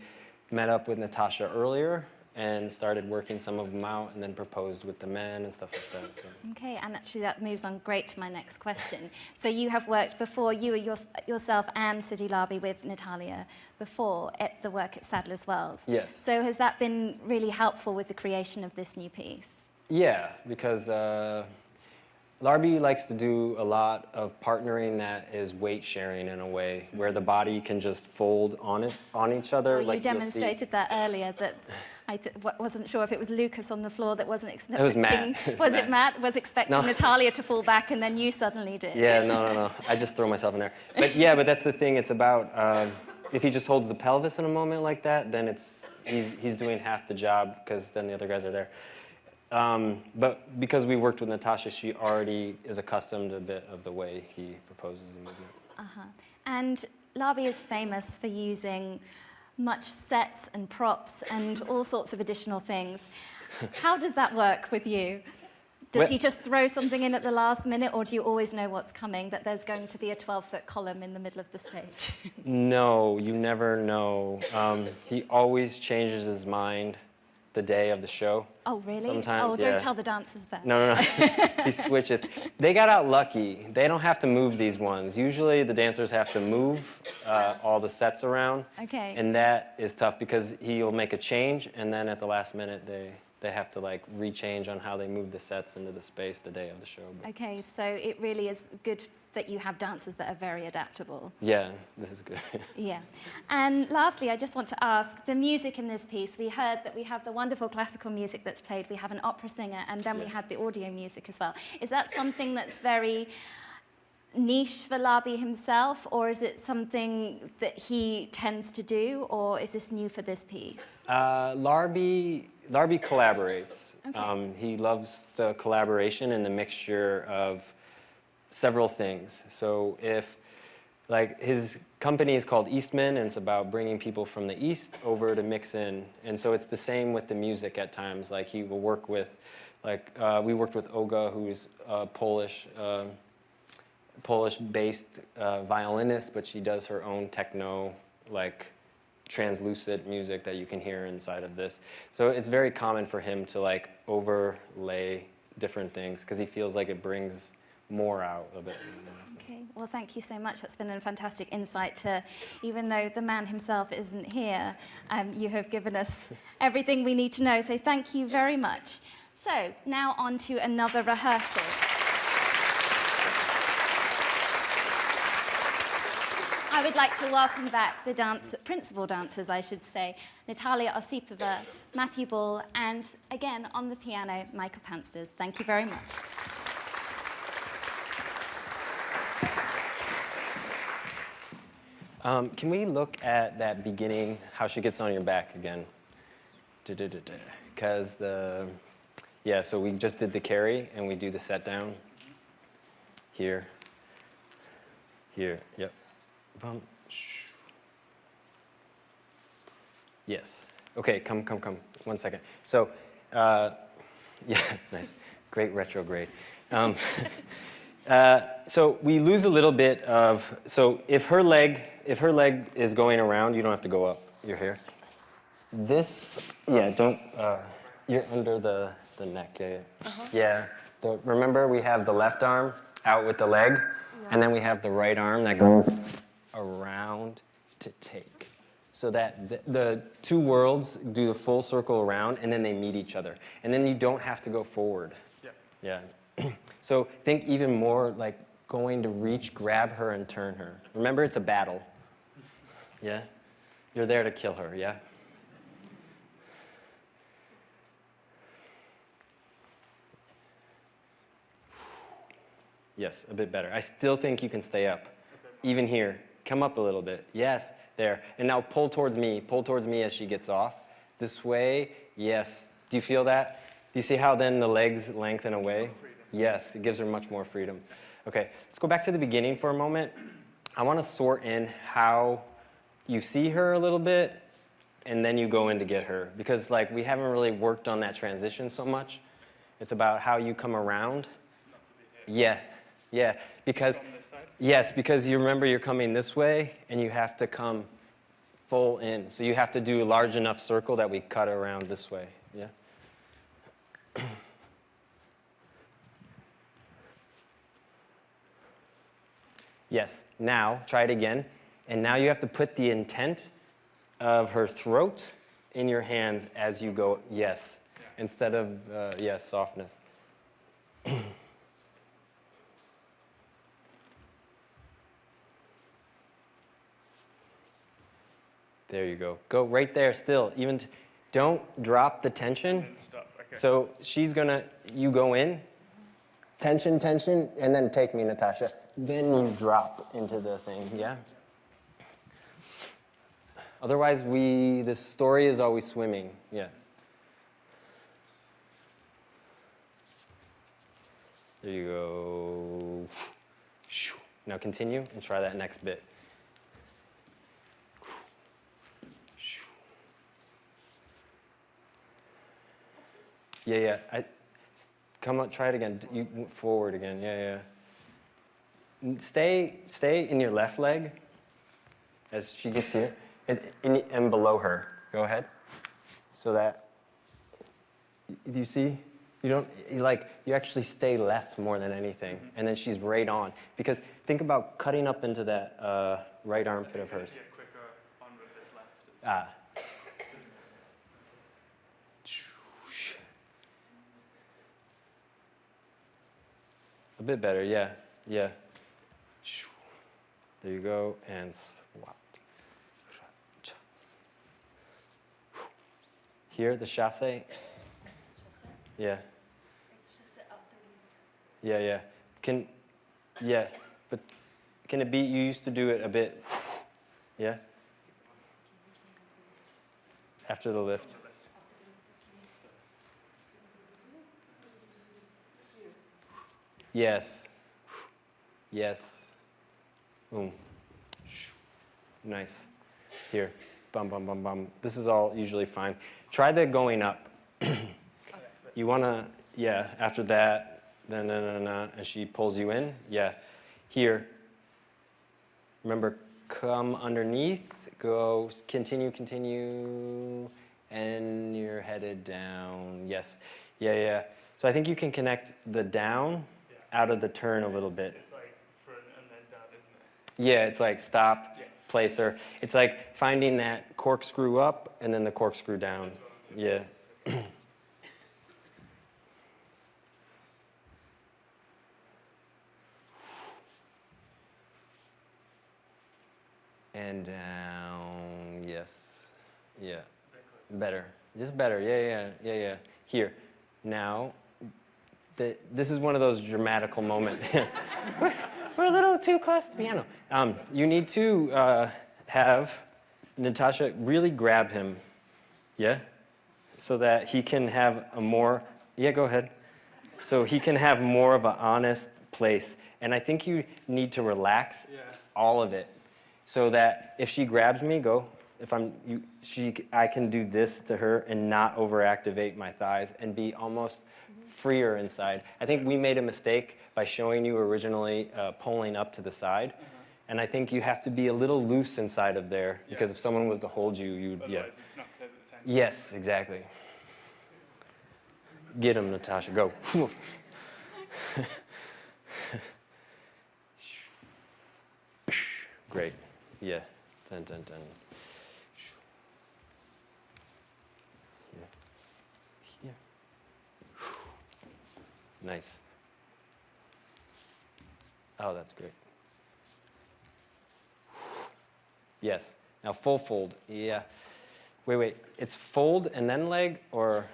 met up with Natasha earlier and started working some of them out, and then proposed with the men and stuff like that. So. Okay, and actually that moves on great to my next question. So you have worked before, you were yourself and Sidi Larbi with Natalia before at the work at Sadler's Wells. Yes. So has that been really helpful with the creation of this new piece? Yeah, because Larbi likes to do a lot of partnering that is weight sharing in a way, where the body can just fold on each other. Well, like you demonstrated that earlier, that I wasn't sure if it was Lucas on the floor that wasn't expecting. It was Matt. Was it Matt? Was expecting No. Natalia to fall back, and then you suddenly did. Yeah, no. I just throw myself in there. But yeah, but that's the thing. It's about if he just holds the pelvis in a moment like that, then he's doing half the job, because then the other guys are there. But because we worked with Natasha, she already is accustomed a bit of the way he proposes the movement. And Larbi is famous for using much sets and props and all sorts of additional things. How does that work with you? Does he just throw something in at the last minute, or do you always know what's coming, that there's going to be a 12-foot column in the middle of the stage? No, you never know. He always changes his mind the day of the show. Oh, really? Sometimes, oh, yeah. don't tell the dancers that. No. He switches. They got out lucky. They don't have to move these ones. Usually the dancers have to move all the sets around. Okay. And that is tough because he'll make a change, and then at the last minute they have to like rechange on how they move the sets into the space the day of the show. But Okay, so it really is good that you have dancers that are very adaptable. yeah, this is good. Yeah. And lastly, I just want to ask, the music in this piece, we heard that we have the wonderful classical music that's played, we have an opera singer, and then we had the audio music as well. Is that something that's very niche for Larbi himself, or is it something that he tends to do, or is this new for this piece? Larbi collaborates. Okay. He loves the collaboration and the mixture of several things. So if, like, his company is called Eastman, and it's about bringing people from the East over to mix in. And so it's the same with the music at times. Like, he will work with, like, we worked with Olga, who's a Polish-based violinist, but she does her own techno, like, translucent music that you can hear inside of this. So it's very common for him to, like, overlay different things, because he feels like it brings more out of it. Okay, well, thank you so much. That's been a fantastic insight to, even though the man himself isn't here, you have given us everything we need to know. So thank you very much. So now on to another rehearsal. I would like to welcome back the principal dancers, I should say, Natalia Osipova, Matthew Ball, and again on the piano, Michael Pansters. Thank you very much. Can we look at that beginning, how she gets on your back again? Because yeah, so we just did the carry, and we do the set down. Here. Here, yep. Bum. Yes. Okay, come. 1 second. So, yeah, nice. Great retrograde. So we lose a little bit of, so if her leg is going around, you don't have to go up. You're here. This, yeah, don't, you're under the neck, yeah. Yeah, remember we have the left arm out with the leg, and then we have the right arm that goes around to take. So that the two worlds do the full circle around, and then they meet each other. And then you don't have to go forward. Yeah. So think even more like going to reach, grab her, and turn her. Remember, it's a battle. Yeah? You're there to kill her, yeah? Yes, a bit better. I still think you can stay up. Even here. Come up a little bit. Yes, there. And now pull towards me. Pull towards me as she gets off. This way. Yes. Do you feel that? Do you see how then the legs lengthen away? Yes, it gives her much more freedom. Okay, let's go back to the beginning for a moment. I want to sort in how you see her a little bit, and then you go in to get her. Because like we haven't really worked on that transition so much. It's about how you come around. Yeah, because, yes, because you remember you're coming this way, and you have to come full in. So you have to do a large enough circle that we cut around this way, yeah? Yes, now, try it again. And now you have to put the intent of her throat in your hands as you go, yes, instead of, yes, softness. There you go. Go right there still. Even don't drop the tension. Stop. Okay. So she's gonna, you go in, tension, and then take me, Natasha. Then you drop into the thing, yeah? Otherwise, this story is always swimming, yeah. There you go. Now continue and try that next bit. Yeah. Come on, try it again. You forward again. Yeah. Stay in your left leg as she gets here, and below her. Go ahead. So that Do you see? You actually stay left more than anything, and then she's right on. Because think about cutting up into that right armpit of hers. Quicker on with this left. A bit better, yeah, yeah. There you go, and swap. Here, the chassé. Yeah. Yeah, yeah. But can it be, you used to do it a bit, yeah? After the lift. Yes. Yes. Boom. Nice. Here. Bum, bum, bum, bum. This is all usually fine. Try the going up. You want to, yeah, after that, then, and she pulls you in. Yeah. Here. Remember, come underneath, go, continue, continue, and you're headed down. Yes. Yeah, yeah. So I think you can connect the down out of the turn a little bit. It's like front and then down, isn't it? Yeah, it's like stop, placer. It's like finding that corkscrew up and then the corkscrew down. Yeah. And down, yes. Yeah. Better. Just better. Yeah. Here. Now, this is one of those dramatical moments. We're a little too close to the piano. You need to have Natasha really grab him, yeah? So that he can have a more, yeah, go ahead. So he can have more of an honest place. And I think you need to relax all of it. So that if she grabs me, go. If I can do this to her and not overactivate my thighs and be almost freer inside. I think we made a mistake by showing you originally pulling up to the side. And I think you have to be a little loose inside of there because if someone was to hold you, you'd, Otherwise it's not clear at the time. Yes, exactly. Get him, Natasha, go. Great. Yeah. Dun, dun, dun. Here. Nice. Oh, that's great. Yes. Now full fold. Yeah. Wait. It's fold and then leg, or?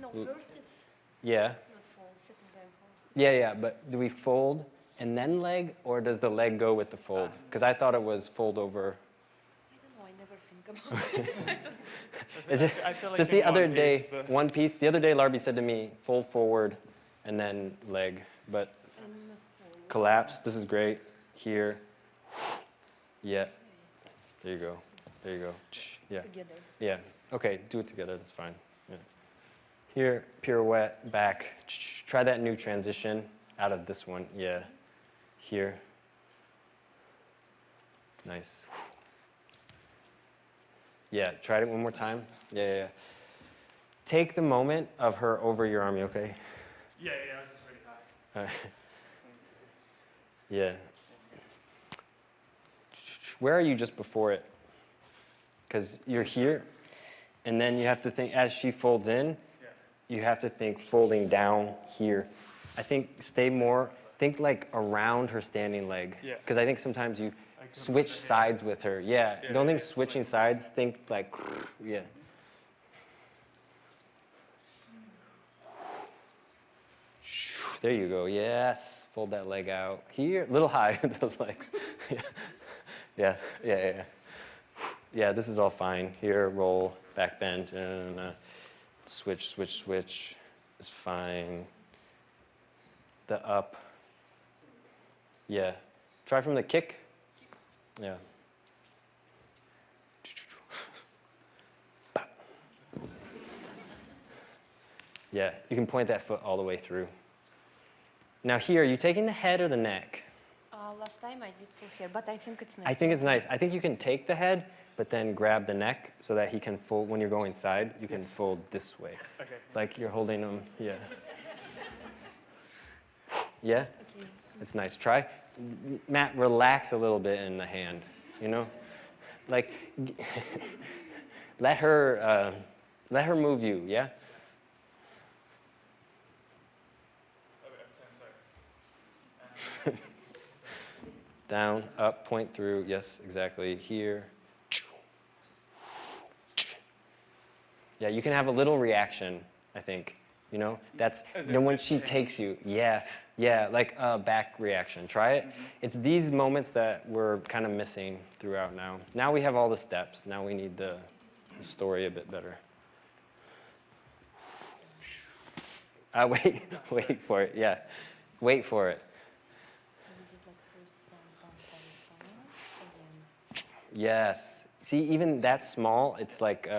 No, first it's Yeah. not fold, sitting there. Yeah. But do we fold and then leg, or does the leg go with the fold? Because I thought it was fold over. I don't know, I never think about this. It's I feel like just in the other one day, piece, but- one piece. The other day, Larbi said to me, fold forward and then leg. But collapse, this is great. Here. Yeah. There you go. Yeah. Together. Yeah. Okay, do it together, that's fine. Yeah. Here, pirouette, back. Try that new transition out of this one. Yeah. Here. Nice. Yeah, try it one more time. Yeah. Take the moment of her over your arm, you okay? Yeah, I was just really high. All right. Yeah. Where are you just before it? Because you're here, and then you have to think, as she folds in, you have to think folding down here. I think think like around her standing leg. Because I think sometimes you switch sides with her. Yeah, don't think switching sides, think like, yeah. There you go, yes. Fold that leg out. Here, a little high with those legs. Yeah. Yeah, this is all fine. Here, roll, back bend, switch. It's fine. The up. Yeah. Try from the kick. Yeah. Yeah, you can point that foot all the way through. Now here, are you taking the head or the neck? Last time I did full hair, but I think it's nice. I think it's nice. I think you can take the head, but then grab the neck so that he can fold, when you're going side, you can fold this way. Okay. Like you're holding him, yeah. Yeah? Okay. It's nice. Try. Matt, relax a little bit in the hand, you know? Like, let her move you, yeah? Down, up, point through, yes, exactly, here. Yeah, you can have a little reaction, I think, you know? That's, you know, when she takes you, yeah, like a back reaction. Try it. It's these moments that we're kind of missing throughout now. Now we have all the steps. Now we need the story a bit better. Wait for it, yeah. Wait for it. Yes. See, even that small, it's like,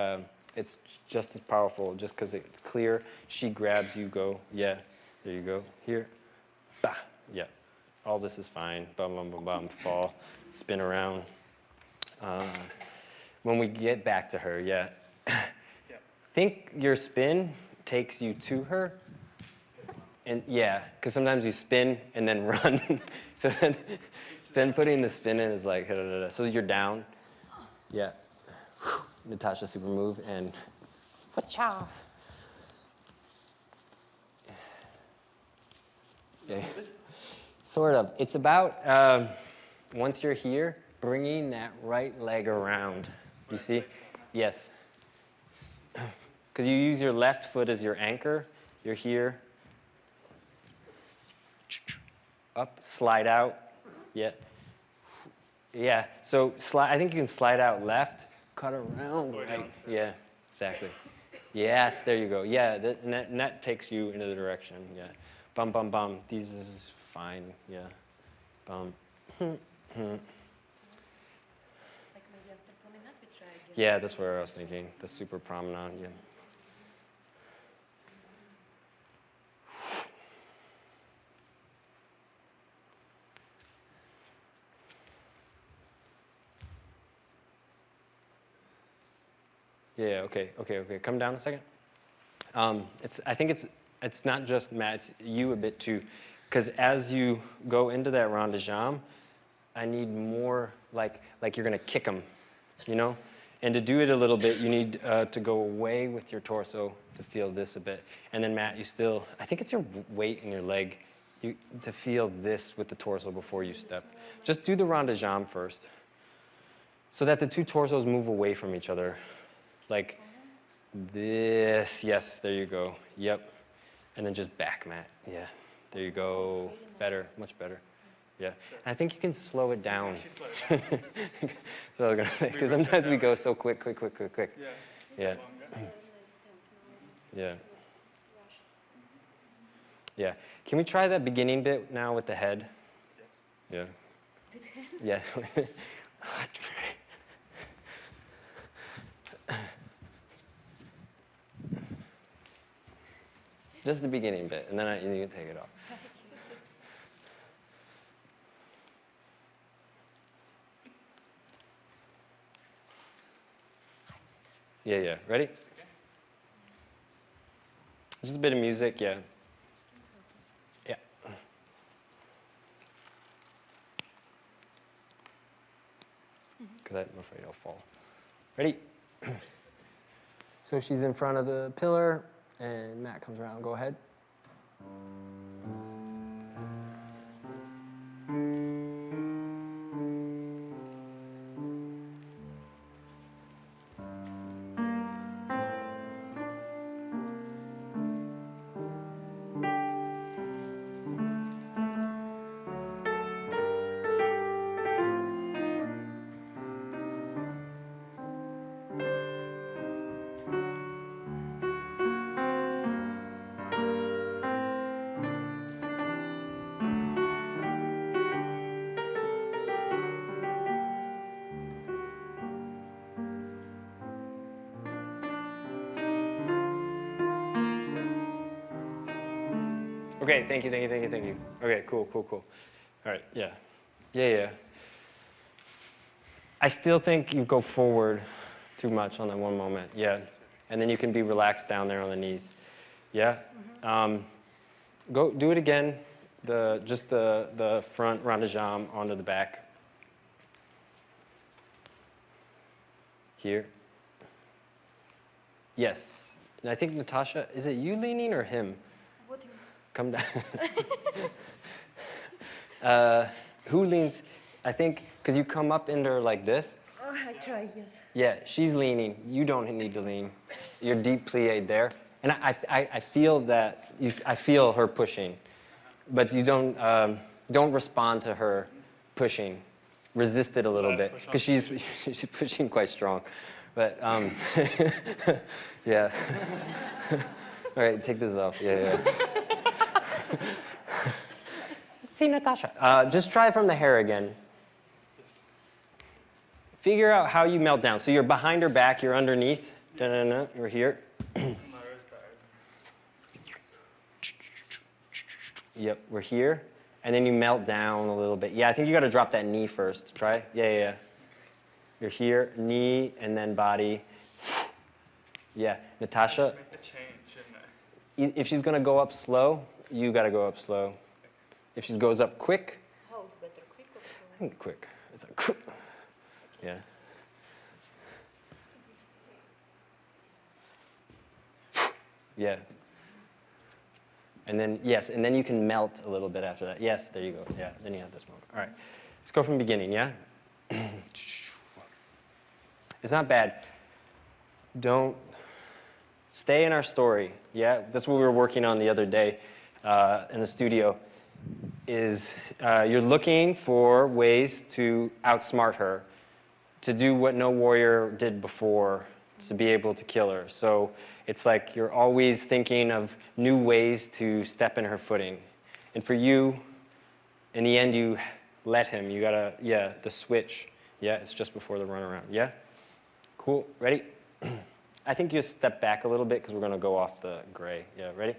it's just as powerful just because it's clear. She grabs, you go, yeah, there you go, here, bah, yeah. All this is fine, bum, bum, bum, bum, fall, spin around. When we get back to her, yeah. Think your spin takes you to her. And yeah, because sometimes you spin and then run. So then putting the spin in is like, da, da, da, da. So you're down. Yeah. Natasha super move and fa-cha. Okay. Sort of. It's about, once you're here, bringing that right leg around. You see? Yes. Because you use your left foot as your anchor. You're here. Up, slide out. Yeah. Yeah. So I think you can slide out left, cut around right. Yeah, exactly. Yes, there you go. Yeah, and that takes you into the direction. Yeah. Bum, bum, bum. These is fine. Yeah. Bum. Like maybe after promenade we try again. Yeah, that's what I was thinking. The super promenade. Yeah. Yeah, okay. Come down a second. I think it's not just Matt, it's you a bit too. Because as you go into that rond de jambe, I need more like you're gonna kick them, you know? And to do it a little bit, you need to go away with your torso to feel this a bit. And then Matt, I think it's your weight in your leg, to feel this with the torso before you step. Just do the rond de jambe first, so that the two torsos move away from each other. Like this, yes, there you go, yep. And then just back, Matt, yeah. There you go, better, much better, yeah. And I think you can slow it down. Because sometimes we go so quick. Yeah. Yeah. Yeah. Can we try that beginning bit now with the head? Yeah. Yeah. Just the beginning bit, and then you can take it off. Yeah. Ready? Just a bit of music, yeah. Yeah. Because I'm afraid I'll fall. Ready? So she's in front of the pillar. And Matt comes around, go ahead. Okay, thank you. Okay, cool. All right, yeah. Yeah, yeah. I still think you go forward too much on that one moment, yeah. And then you can be relaxed down there on the knees. Yeah? Go do it again, just the front rond de jambe onto the back. Here. Yes. And I think, Natasha, is it you leaning or him? What do you Come down. Who leans? I think, because you come up into her like this. Oh, I try, yes. Yeah, she's leaning. You don't need to lean. You're deep plié there. And I feel that, I feel her pushing. But you don't respond to her pushing. Resist it a little bit, because she's pushing quite strong. But, yeah. All right, take this off. Yeah. See, Natasha. Just try from the hair again. Figure out how you melt down. So you're behind her back, you're underneath. You're here. Yep, we're here. And then you melt down a little bit. Yeah, I think you got to drop that knee first. Try. Yeah. You're here, knee, and then body. Yeah, Natasha. Make the change, shouldn't I? If she's going to go up slow, you got to go up slow. If she goes up quick. How it's better, quick or slow? I think quick. It's like, yeah. Yeah. And then, yes, and then you can melt a little bit after that. Yes, there you go. Yeah, then you have this moment. All right. Let's go from the beginning, yeah? It's not bad. Don't stay in our story, yeah? That's what we were working on the other day in the studio, is you're looking for ways to outsmart her, to do what no warrior did before, to be able to kill her. So it's like you're always thinking of new ways to step in her footing. And for you, in the end, you let him. You gotta, yeah, the switch. Yeah, it's just before the runaround. Yeah? Cool. Ready? I think you step back a little bit because we're gonna go off the gray. Yeah, ready?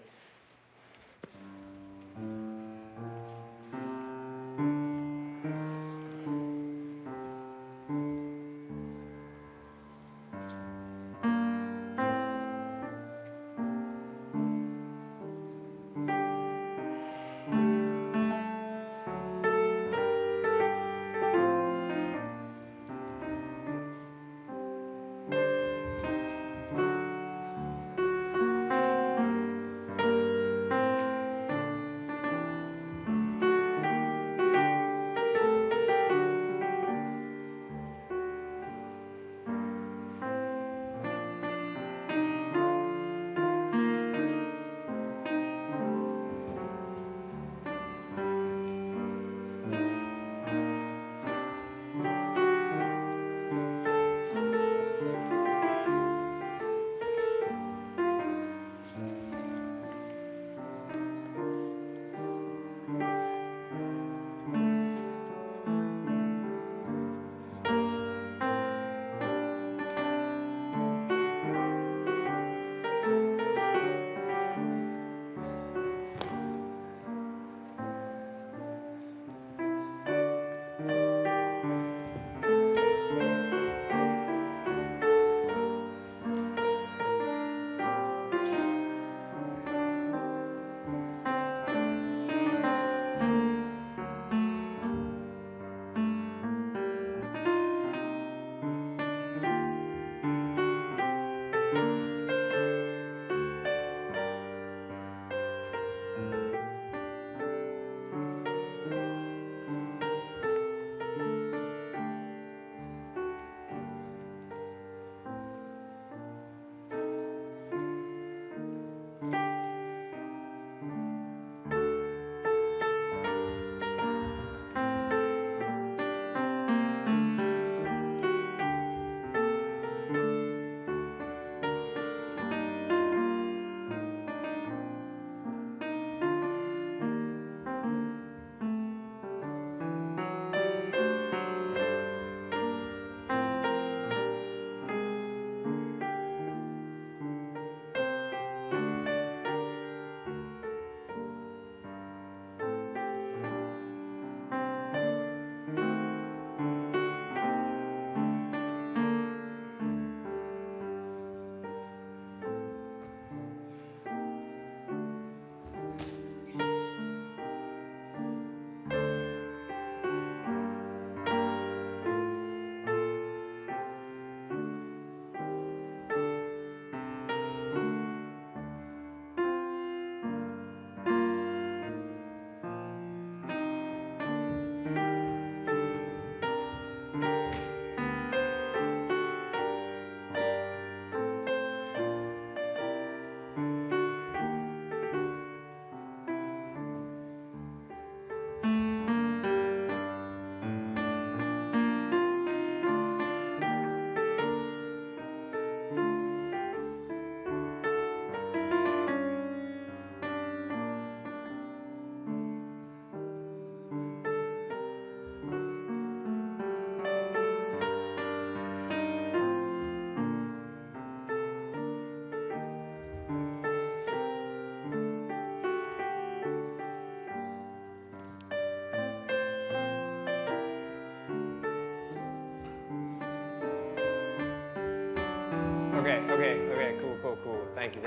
Okay, cool. Thank you.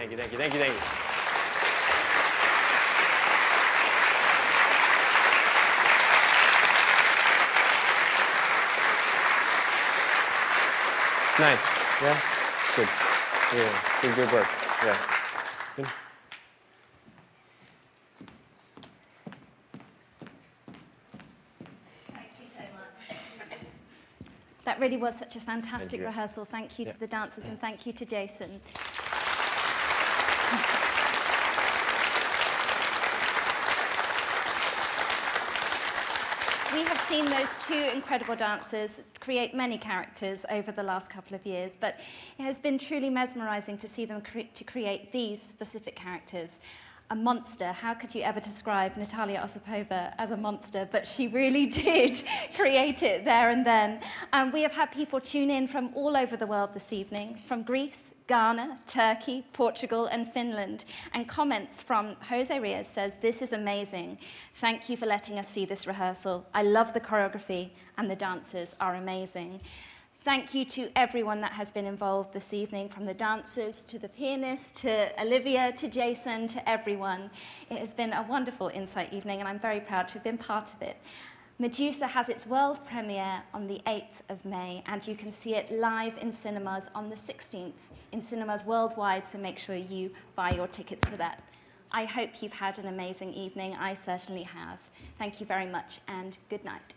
Nice. Yeah. Good. Yeah. Good work. Yeah. Good. Thank you so much. That really was such a fantastic you. rehearsal. Thank you to the dancers and thank you to Jason. We have seen those two incredible dancers create many characters over the last couple of years, but it has been truly mesmerizing to see them create these specific characters. A monster. How could you ever describe Natalia Osipova as a monster? But she really did create it there and then. We have had people tune in from all over the world this evening, from Greece, Ghana, Turkey, Portugal, and Finland. And comments from Jose Rios says, "This is amazing. Thank you for letting us see this rehearsal. I love the choreography and the dancers are amazing." Thank you to everyone that has been involved this evening, from the dancers to the pianist, to Olivia, to Jason, to everyone. It has been a wonderful Insight evening, and I'm very proud to have been part of it. Medusa has its world premiere on the 8th of May, and you can see it live in cinemas on the 16th, in cinemas worldwide, so make sure you buy your tickets for that. I hope you've had an amazing evening. I certainly have. Thank you very much, and good night.